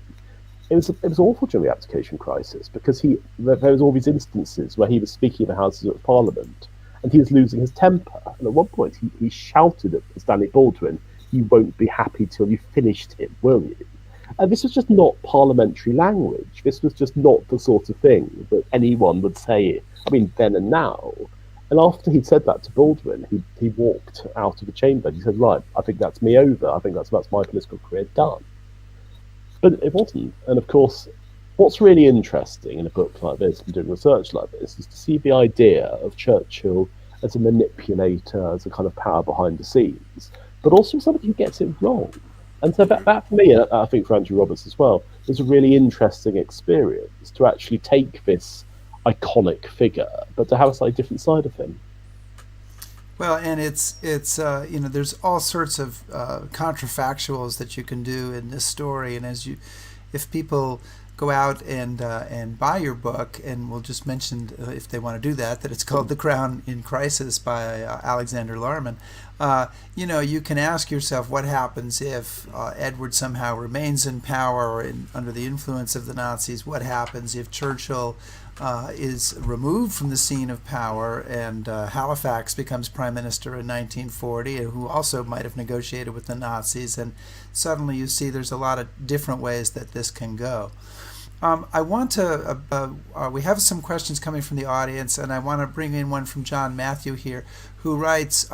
Speaker 3: It was awful during the Abdication Crisis, because there was all these instances where he was speaking in the Houses of Parliament and he was losing his temper. And at one point he shouted at Stanley Baldwin, "You won't be happy till you've finished him, will you?" And this was just not parliamentary language. This was just not the sort of thing that anyone would say, then and now. And after he'd said that to Baldwin, he walked out of the chamber and he said, "Right, I think that's me over. I think that's my political career done." But it wasn't. And of course, what's really interesting in a book like this and doing research like this is to see the idea of Churchill as a manipulator, as a kind of power behind the scenes, but also somebody who gets it wrong. And so that for me, and I think for Andrew Roberts as well, was a really interesting experience to actually take this iconic figure, but to have a slightly different side of him.
Speaker 1: Well, and it's there's all sorts of counterfactuals that you can do in this story, and if people go out and buy your book, and we'll just mention if they want to do that it's called The Crown in Crisis by Alexander Larman. You can ask yourself what happens if Edward somehow remains in power or under the influence of the Nazis. What happens if Churchill is removed from the scene of power and Halifax becomes prime minister in 1940, who also might have negotiated with the Nazis, and suddenly you see there's a lot of different ways that this can go. I want to, we have some questions coming from the audience, and I want to bring in one from John Matthew here, who writes,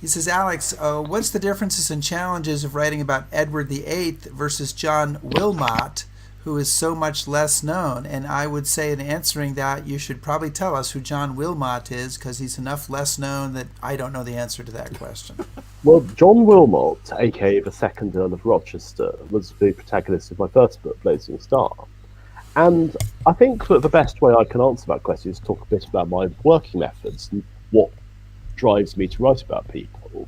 Speaker 1: he says, "Alex, what's the differences and challenges of writing about Edward VIII versus John Wilmot, who is so much less known?" And I would say in answering that, you should probably tell us who John Wilmot is, because he's enough less known that I don't know the answer to that question.
Speaker 3: Well, John Wilmot, aka the second Earl of Rochester, was the protagonist of my first book, Blazing Star. And I think that the best way I can answer that question is to talk a bit about my working methods and what drives me to write about people.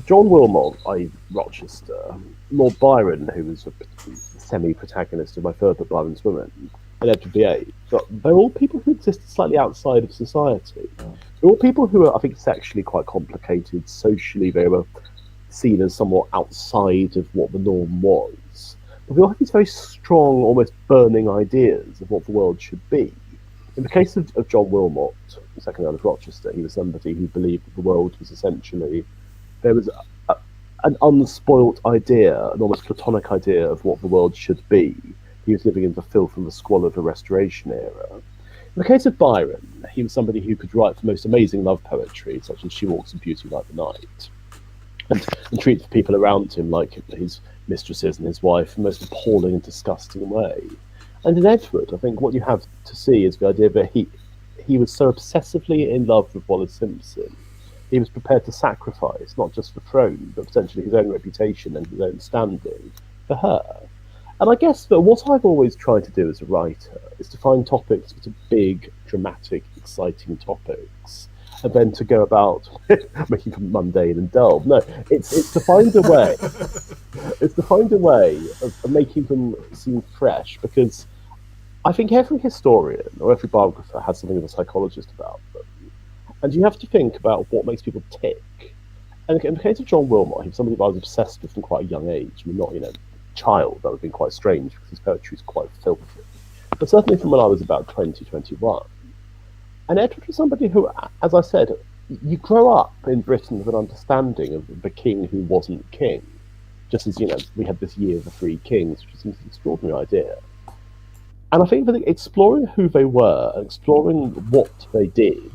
Speaker 3: John Wilmot, i.e. Rochester, Lord Byron, who was a semi-protagonist of my third book, Byron's Women, and Edward VIII, they're all people who existed slightly outside of society. They're all people who are, I think, sexually quite complicated. Socially, they were seen as somewhat outside of what the norm was. But we all have these very strong, almost burning ideas of what the world should be. In the case of John Wilmot, the second Earl of Rochester, he was somebody who believed that the world was essentially, there was an unspoilt idea, an almost platonic idea of what the world should be. He was living in the filth and the squalor of the Restoration era. In the case of Byron, he was somebody who could write the most amazing love poetry, such as She Walks in Beauty Like the Night. and treats the people around him like his mistresses and his wife in the most appalling and disgusting way. And in Edward, I think what you have to see is the idea that he was so obsessively in love with Wallas Simpson, he was prepared to sacrifice not just the throne, but potentially his own reputation and his own standing for her. And I guess that what I've always tried to do as a writer is to find topics that are big, dramatic, exciting topics, and then to go about making them mundane and dull. No, it's to find a way. It's to find a way of making them seem fresh, because I think every historian or every biographer has something of a psychologist about them. And you have to think about what makes people tick. And in the case of John Wilmot, he was somebody I was obsessed with from quite a young age. I mean, not, child, that would have been quite strange because his poetry is quite filthy. But certainly from when I was about 20, 21. And Edward was somebody who, as I said, you grow up in Britain with an understanding of the king who wasn't king. Just as, we had this year of the three kings, which is an extraordinary idea. And I think that exploring who they were and exploring what they did,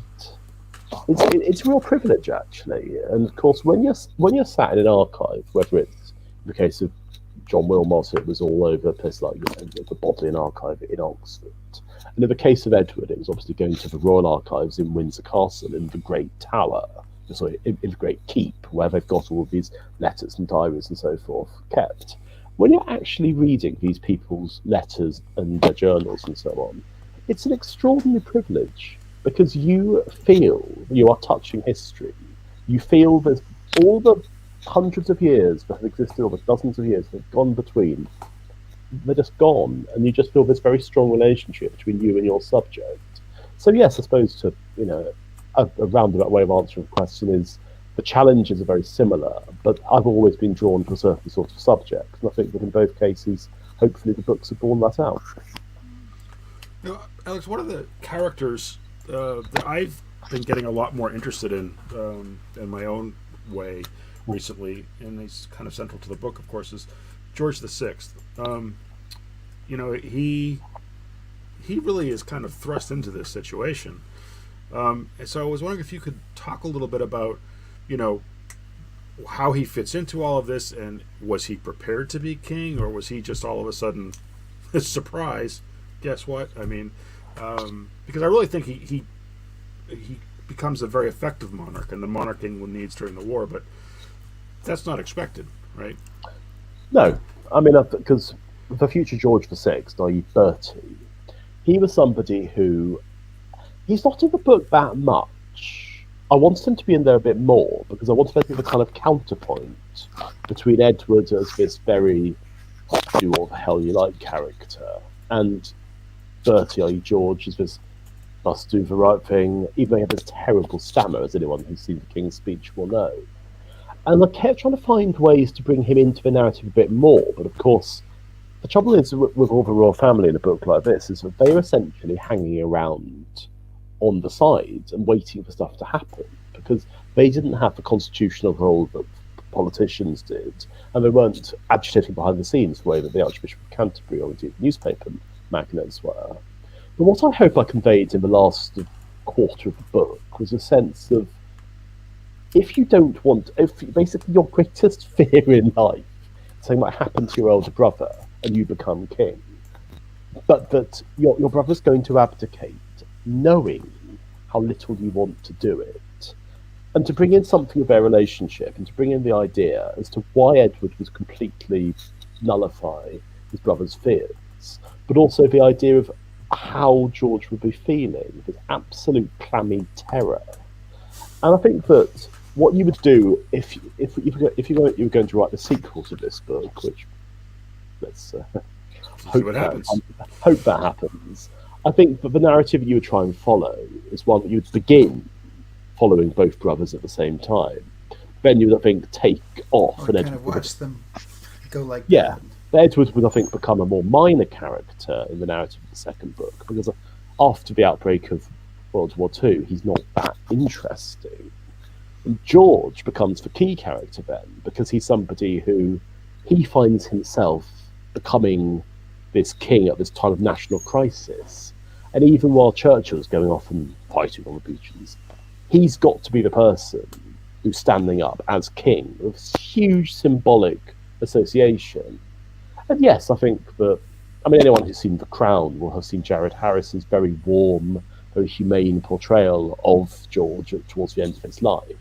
Speaker 3: it's a real privilege, actually. And of course, when you're sat in an archive, whether it's in the case of John Wilmot, it was all over a place like the Bodleian Archive in Oxford. And in the case of Edward, it was obviously going to the Royal Archives in Windsor Castle, in the Great Tower, in the Great Keep, where they've got all of these letters and diaries and so forth kept. When you're actually reading these people's letters and their journals and so on, it's an extraordinary privilege, because you feel you are touching history. You feel there's all the hundreds of years that have existed, or the dozens of years that have gone between, they're just gone, and you just feel this very strong relationship between you and your subject. So yes, I suppose to a roundabout way of answering the question is the challenges are very similar, but I've always been drawn to a certain sort of subject, and I think that in both cases, hopefully the books have borne that out.
Speaker 2: Alex, one of the characters that I've been getting a lot more interested in my own way recently, and he's kind of central to the book, of course, is George VI. He really is kind of thrust into this situation. And so I was wondering if you could talk a little bit about, how he fits into all of this, and was he prepared to be king, or was he just all of a sudden, surprise, guess what? I mean, because I really think he becomes a very effective monarch, and the monarch England needs during the war, but that's not expected, right?
Speaker 3: No, I mean, because the future George VI, i.e. Bertie, he was somebody who, he's not in the book that much. I wanted him to be in there a bit more, because I wanted to be the kind of counterpoint between Edward as this very do all the hell you like character, and Bertie, i.e. George, is this must do the right thing, even though he had this terrible stammer, as anyone who's seen the King's Speech will know. And I kept trying to find ways to bring him into the narrative a bit more, but of course, the trouble is with all the royal family in a book like this is that they're essentially hanging around on the sides and waiting for stuff to happen, because they didn't have the constitutional role that politicians did, and they weren't agitating behind the scenes the way that the Archbishop of Canterbury or indeed newspaper magnates were. But what I hope I conveyed in the last quarter of the book was a sense of, if basically your greatest fear in life, something might happen to your older brother and you become king, but that your brother's going to abdicate, knowing how little you want to do it, and to bring in something of their relationship, and to bring in the idea as to why Edward was completely nullify his brother's fears, but also the idea of how George would be feeling, this absolute clammy terror. And I think that what you would do if you were going to write the sequel to this book, which let's hope that happens. I think that the narrative that you would try and follow is one that you would begin following both brothers at the same time. Then you would, I think, take off
Speaker 1: or
Speaker 3: and
Speaker 1: kind of watch them go like
Speaker 3: yeah.
Speaker 1: that.
Speaker 3: Edward would, I think, become a more minor character in the narrative of the second book, because after the outbreak of World War II, he's not that interesting. And George becomes the key character then, because he's somebody who he finds himself becoming this king at this time of national crisis. And even while Churchill's going off and fighting on the beaches, he's got to be the person who's standing up as king, with huge symbolic association. And yes, I think that, I mean, anyone who's seen The Crown will have seen Jared Harris's very warm, very humane portrayal of George towards the end of his life.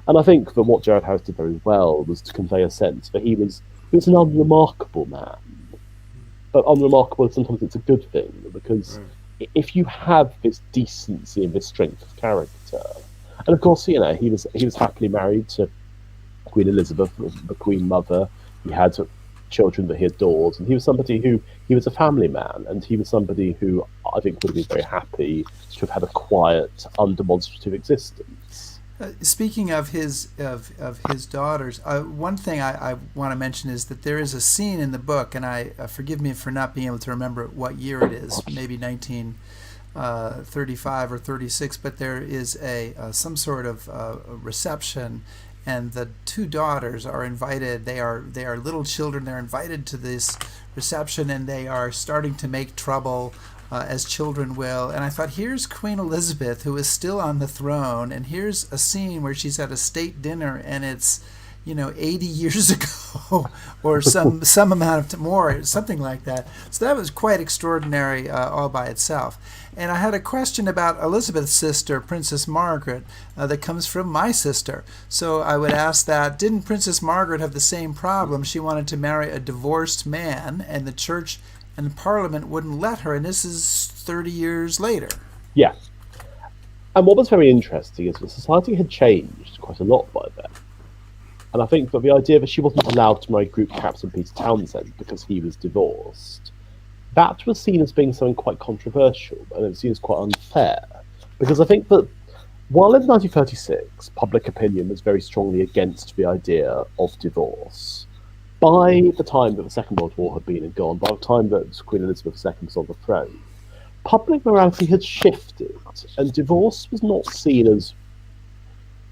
Speaker 3: And I think that what Jared Harris did very well was to convey a sense that he was an unremarkable man. But unremarkable, sometimes it's a good thing, because if you have this decency and this strength of character, and of course, you know, he was happily married to Queen Elizabeth, the Queen Mother. He had children that he adored, and he was a family man, and he was somebody who I think would have been very happy to have had a quiet, undemonstrative existence.
Speaker 1: Speaking of his daughters, one thing I want to mention is that there is a scene in the book, and I forgive me for not being able to remember what year it is, maybe 1935 or 36, but there is some sort of reception, and the two daughters are invited. They are little children. They're invited to this reception, and they are starting to make trouble, as children will. And I thought, here's Queen Elizabeth, who is still on the throne, and here's a scene where she's at a state dinner, and it's 80 years ago, or some amount of more, something like that. So that was quite extraordinary all by itself. And I had a question about Elizabeth's sister, Princess Margaret, that comes from my sister. So I would ask that, didn't Princess Margaret have the same problem? She wanted to marry a divorced man, and the church and Parliament wouldn't let her, and this is 30 years later.
Speaker 3: Yeah. And what was very interesting is that society had changed quite a lot by then. And I think that the idea that she wasn't allowed to marry Group Captain Peter Townsend because he was divorced, that was seen as being something quite controversial, and it was seen as quite unfair. Because I think that while in 1936 public opinion was very strongly against the idea of divorce, by the time that the Second World War had been and gone, by the time that Queen Elizabeth II was on the throne, public morality had shifted, and divorce was not seen as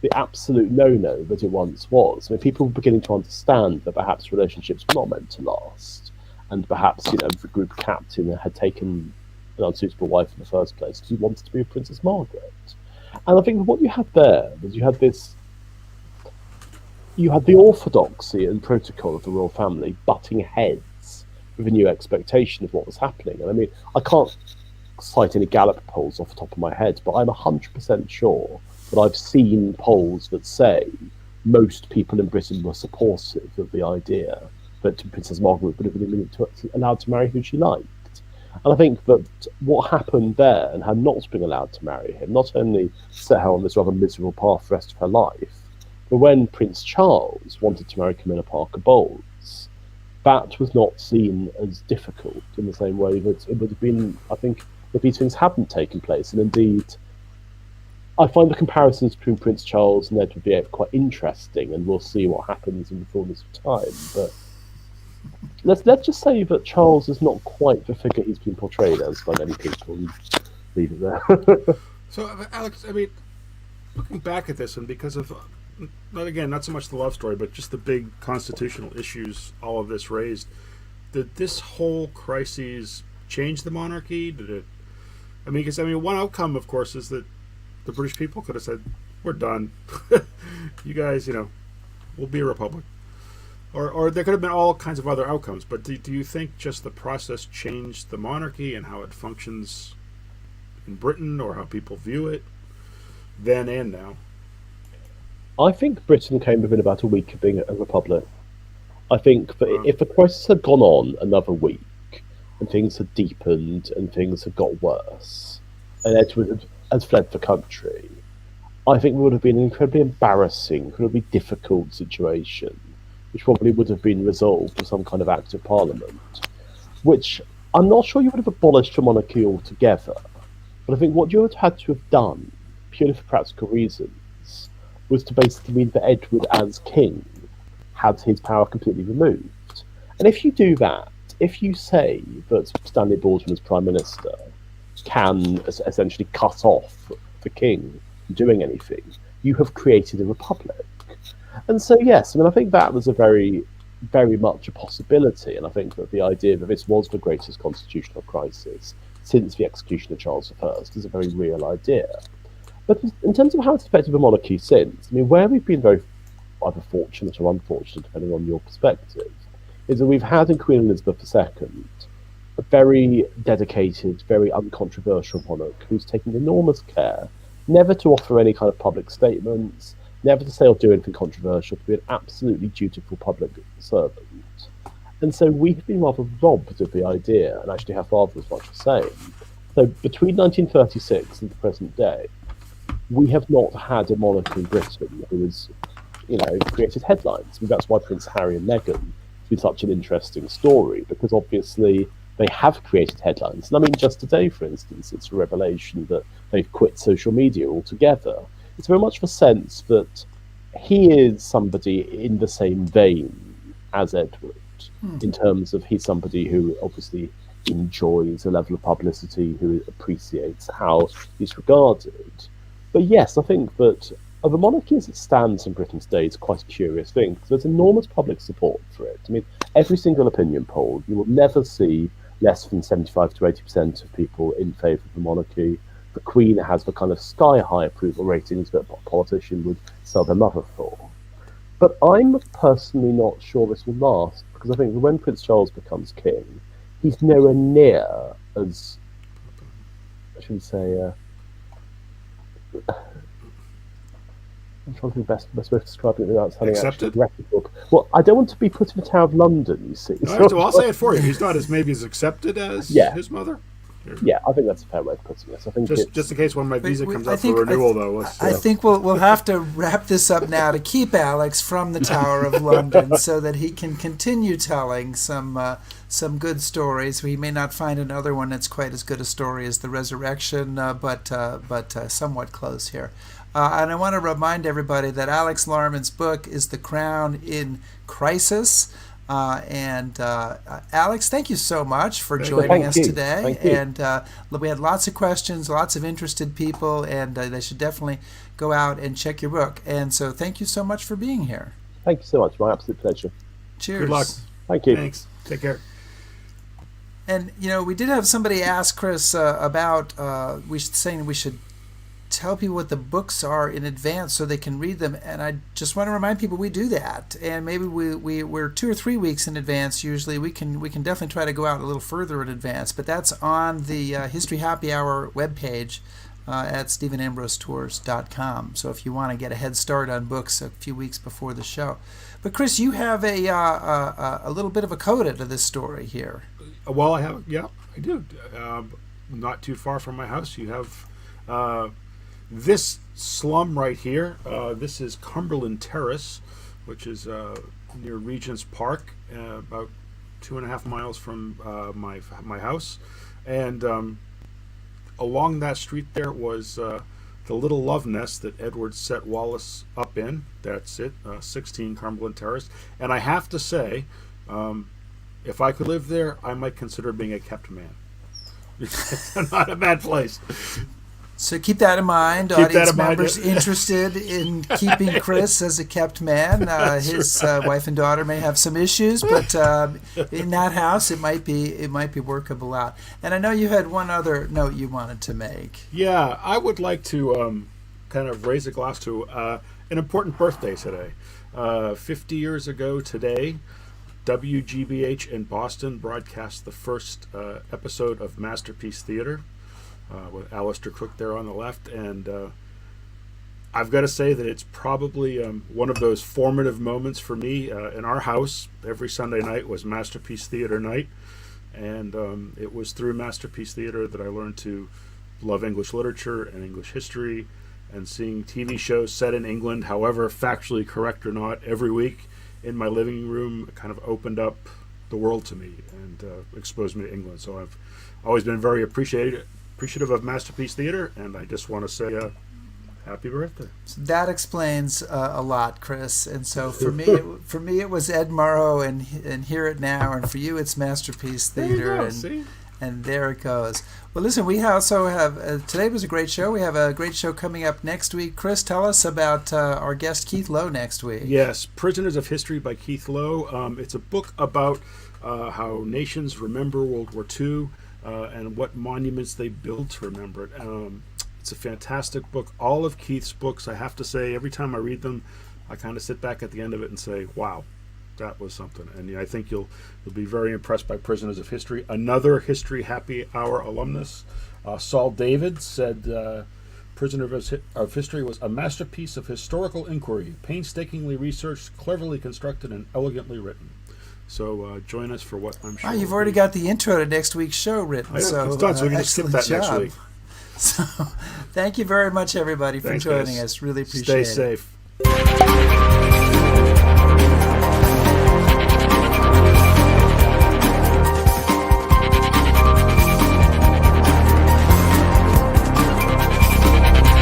Speaker 3: the absolute no-no that it once was. I mean, people were beginning to understand that perhaps relationships were not meant to last, and perhaps, the group captain had taken an unsuitable wife in the first place because he wanted to be with Princess Margaret. And I think what you had there was you had the orthodoxy and protocol of the royal family butting heads with a new expectation of what was happening. And I mean, I can't cite any Gallup polls off the top of my head, but I'm 100% sure that I've seen polls that say most people in Britain were supportive of the idea that Princess Margaret would have been allowed to marry who she liked. And I think that what happened there, and her not being allowed to marry him, not only set her on this rather miserable path for the rest of her life, but when Prince Charles wanted to marry Camilla Parker Bowles, that was not seen as difficult in the same way that it would have been, I think, if these things hadn't taken place. And indeed, I find the comparisons between Prince Charles and Edward VIII quite interesting, and we'll see what happens in the fullness of time. But let's just say that Charles is not quite the figure he's been portrayed as by many people, and leave it there.
Speaker 2: So, Alex, I mean, looking back at this, and because of, not so much the love story, but just the big constitutional issues all of this raised, did this whole crisis change the monarchy? Did it? I mean, because one outcome, of course, is that the British people could have said, "We're done. You guys, we'll be a republic." Or there could have been all kinds of other outcomes. But do you think just the process changed the monarchy and how it functions in Britain, or how people view it then and now?
Speaker 3: I think Britain came within about a week of being a republic. I think that if the crisis had gone on another week, and things had deepened and things had got worse, and Edward had fled the country, I think it would have been an incredibly embarrassing, incredibly difficult situation, which probably would have been resolved with some kind of act of parliament, which I'm not sure you would have abolished the monarchy altogether, but I think what you would have had to have done, purely for practical reasons, was to basically mean that Edward as king had his power completely removed. And if you do that, if you say that Stanley Baldwin as Prime Minister can essentially cut off the king from doing anything, you have created a republic. And so, yes, I think that was a very, very much a possibility. And I think that the idea that this was the greatest constitutional crisis since the execution of Charles I is a very real idea. But in terms of how it's affected the monarchy since, I mean, where we've been very either fortunate or unfortunate, depending on your perspective, is that we've had in Queen Elizabeth II a very dedicated, very uncontroversial monarch who's taken enormous care never to offer any kind of public statements, never to say or do anything controversial, to be an absolutely dutiful public servant. And so we've been rather robbed of the idea, and actually her father was much the same. So between 1936 and the present day, we have not had a monarch in Britain who has, created headlines. I mean, that's why Prince Harry and Meghan has been such an interesting story, because obviously they have created headlines. And I mean, just today, for instance, it's a revelation that they've quit social media altogether. It's very much the sense that he is somebody in the same vein as Edward, in terms of he's somebody who obviously enjoys a level of publicity, who appreciates how he's regarded. But yes, I think that the monarchy as it stands in Britain today is quite a curious thing, because there's enormous public support for it. I mean, every single opinion poll, you will never see less than 75 to 80% of people in favour of the monarchy. The Queen has the kind of sky-high approval ratings that a politician would sell their mother for. But I'm personally not sure this will last, because I think that when Prince Charles becomes king, he's nowhere near as, I shouldn't say, I'm trying to think the best way of describing it without sounding actually rhetorical. Well, I don't want to be put in the Tower of London, you see.
Speaker 2: No, so I'll say it for you. He's not maybe as accepted as his mother.
Speaker 3: Yeah, I think that's a fair way of putting it. I think
Speaker 2: just in case when my visa comes up for renewal, though.
Speaker 1: I think we'll have to wrap this up now to keep Alex from the Tower of London, so that he can continue telling some good stories. We may not find another one that's quite as good a story as the Resurrection, but somewhat close here. And I want to remind everybody that Alex Larman's book is The Crown in Crisis. Alex, thank you so much for joining us today. And we had lots of questions, lots of interested people, and they should definitely go out and check your book. And so thank you so much for being here.
Speaker 3: Thank you so much. My absolute pleasure.
Speaker 1: Cheers.
Speaker 2: Good luck.
Speaker 3: Thank you.
Speaker 2: Thanks. Take care.
Speaker 1: And, we did have somebody ask Chris about, saying we should tell people what the books are in advance so they can read them, and I just want to remind people we do that, and maybe we're 2 or 3 weeks in advance usually. We can definitely try to go out a little further in advance, but that's on the History Happy Hour webpage at StephenAmbroseTours.com. So if you want to get a head start on books a few weeks before the show. But Chris, you have a little bit of a coda to this story here.
Speaker 2: Well, I do. Not too far from my house, you have this slum right here. This is Cumberland Terrace, which is near Regent's Park, about 2.5 miles from my house. And along that street there was the little love nest that Edward set Wallas up in. That's it, 16 Cumberland Terrace. And I have to say, if I could live there, I might consider being a kept man. It's not a bad place.
Speaker 1: So keep that in mind. Audience members interested in keeping Chris as a kept man. His wife and daughter may have some issues, but in that house, it might be workable out. And I know you had one other note you wanted to make.
Speaker 2: Yeah, I would like to kind of raise a glass to an important birthday today. 50 years ago today, WGBH in Boston broadcast the first episode of Masterpiece Theater. With Alistair Cook there on the left, and I've got to say that it's probably one of those formative moments for me. In our house, every Sunday night was Masterpiece Theater night, and it was through Masterpiece Theater that I learned to love English literature and English history, and seeing TV shows set in England, however factually correct or not, every week in my living room kind of opened up the world to me and exposed me to England. So I've always been very appreciative of Masterpiece Theater, and I just want to say happy birthday.
Speaker 1: So that explains a lot, Chris. And so for me, it was Ed Murrow and Hear It Now, and for you, it's Masterpiece Theater. And there it goes. Well, listen, we also have today was a great show. We have a great show coming up next week. Chris, tell us about our guest Keith Lowe next week.
Speaker 2: Yes, Prisoners of History by Keith Lowe. It's a book about how nations remember World War II. And what monuments they build to remember it. It's a fantastic book. All of Keith's books, I have to say, every time I read them, I kind of sit back at the end of it and say, wow, that was something. And I think you'll be very impressed by Prisoners of History. Another History Happy Hour alumnus, Saul David, said Prisoner of History was a masterpiece of historical inquiry, painstakingly researched, cleverly constructed, and elegantly written. So join us for what I'm sure.
Speaker 1: You've already got the intro to next week's show written.
Speaker 2: It's done, so we can just skip that next week.
Speaker 1: So thank you very much, everybody, for joining us. Really appreciate it.
Speaker 2: Stay safe.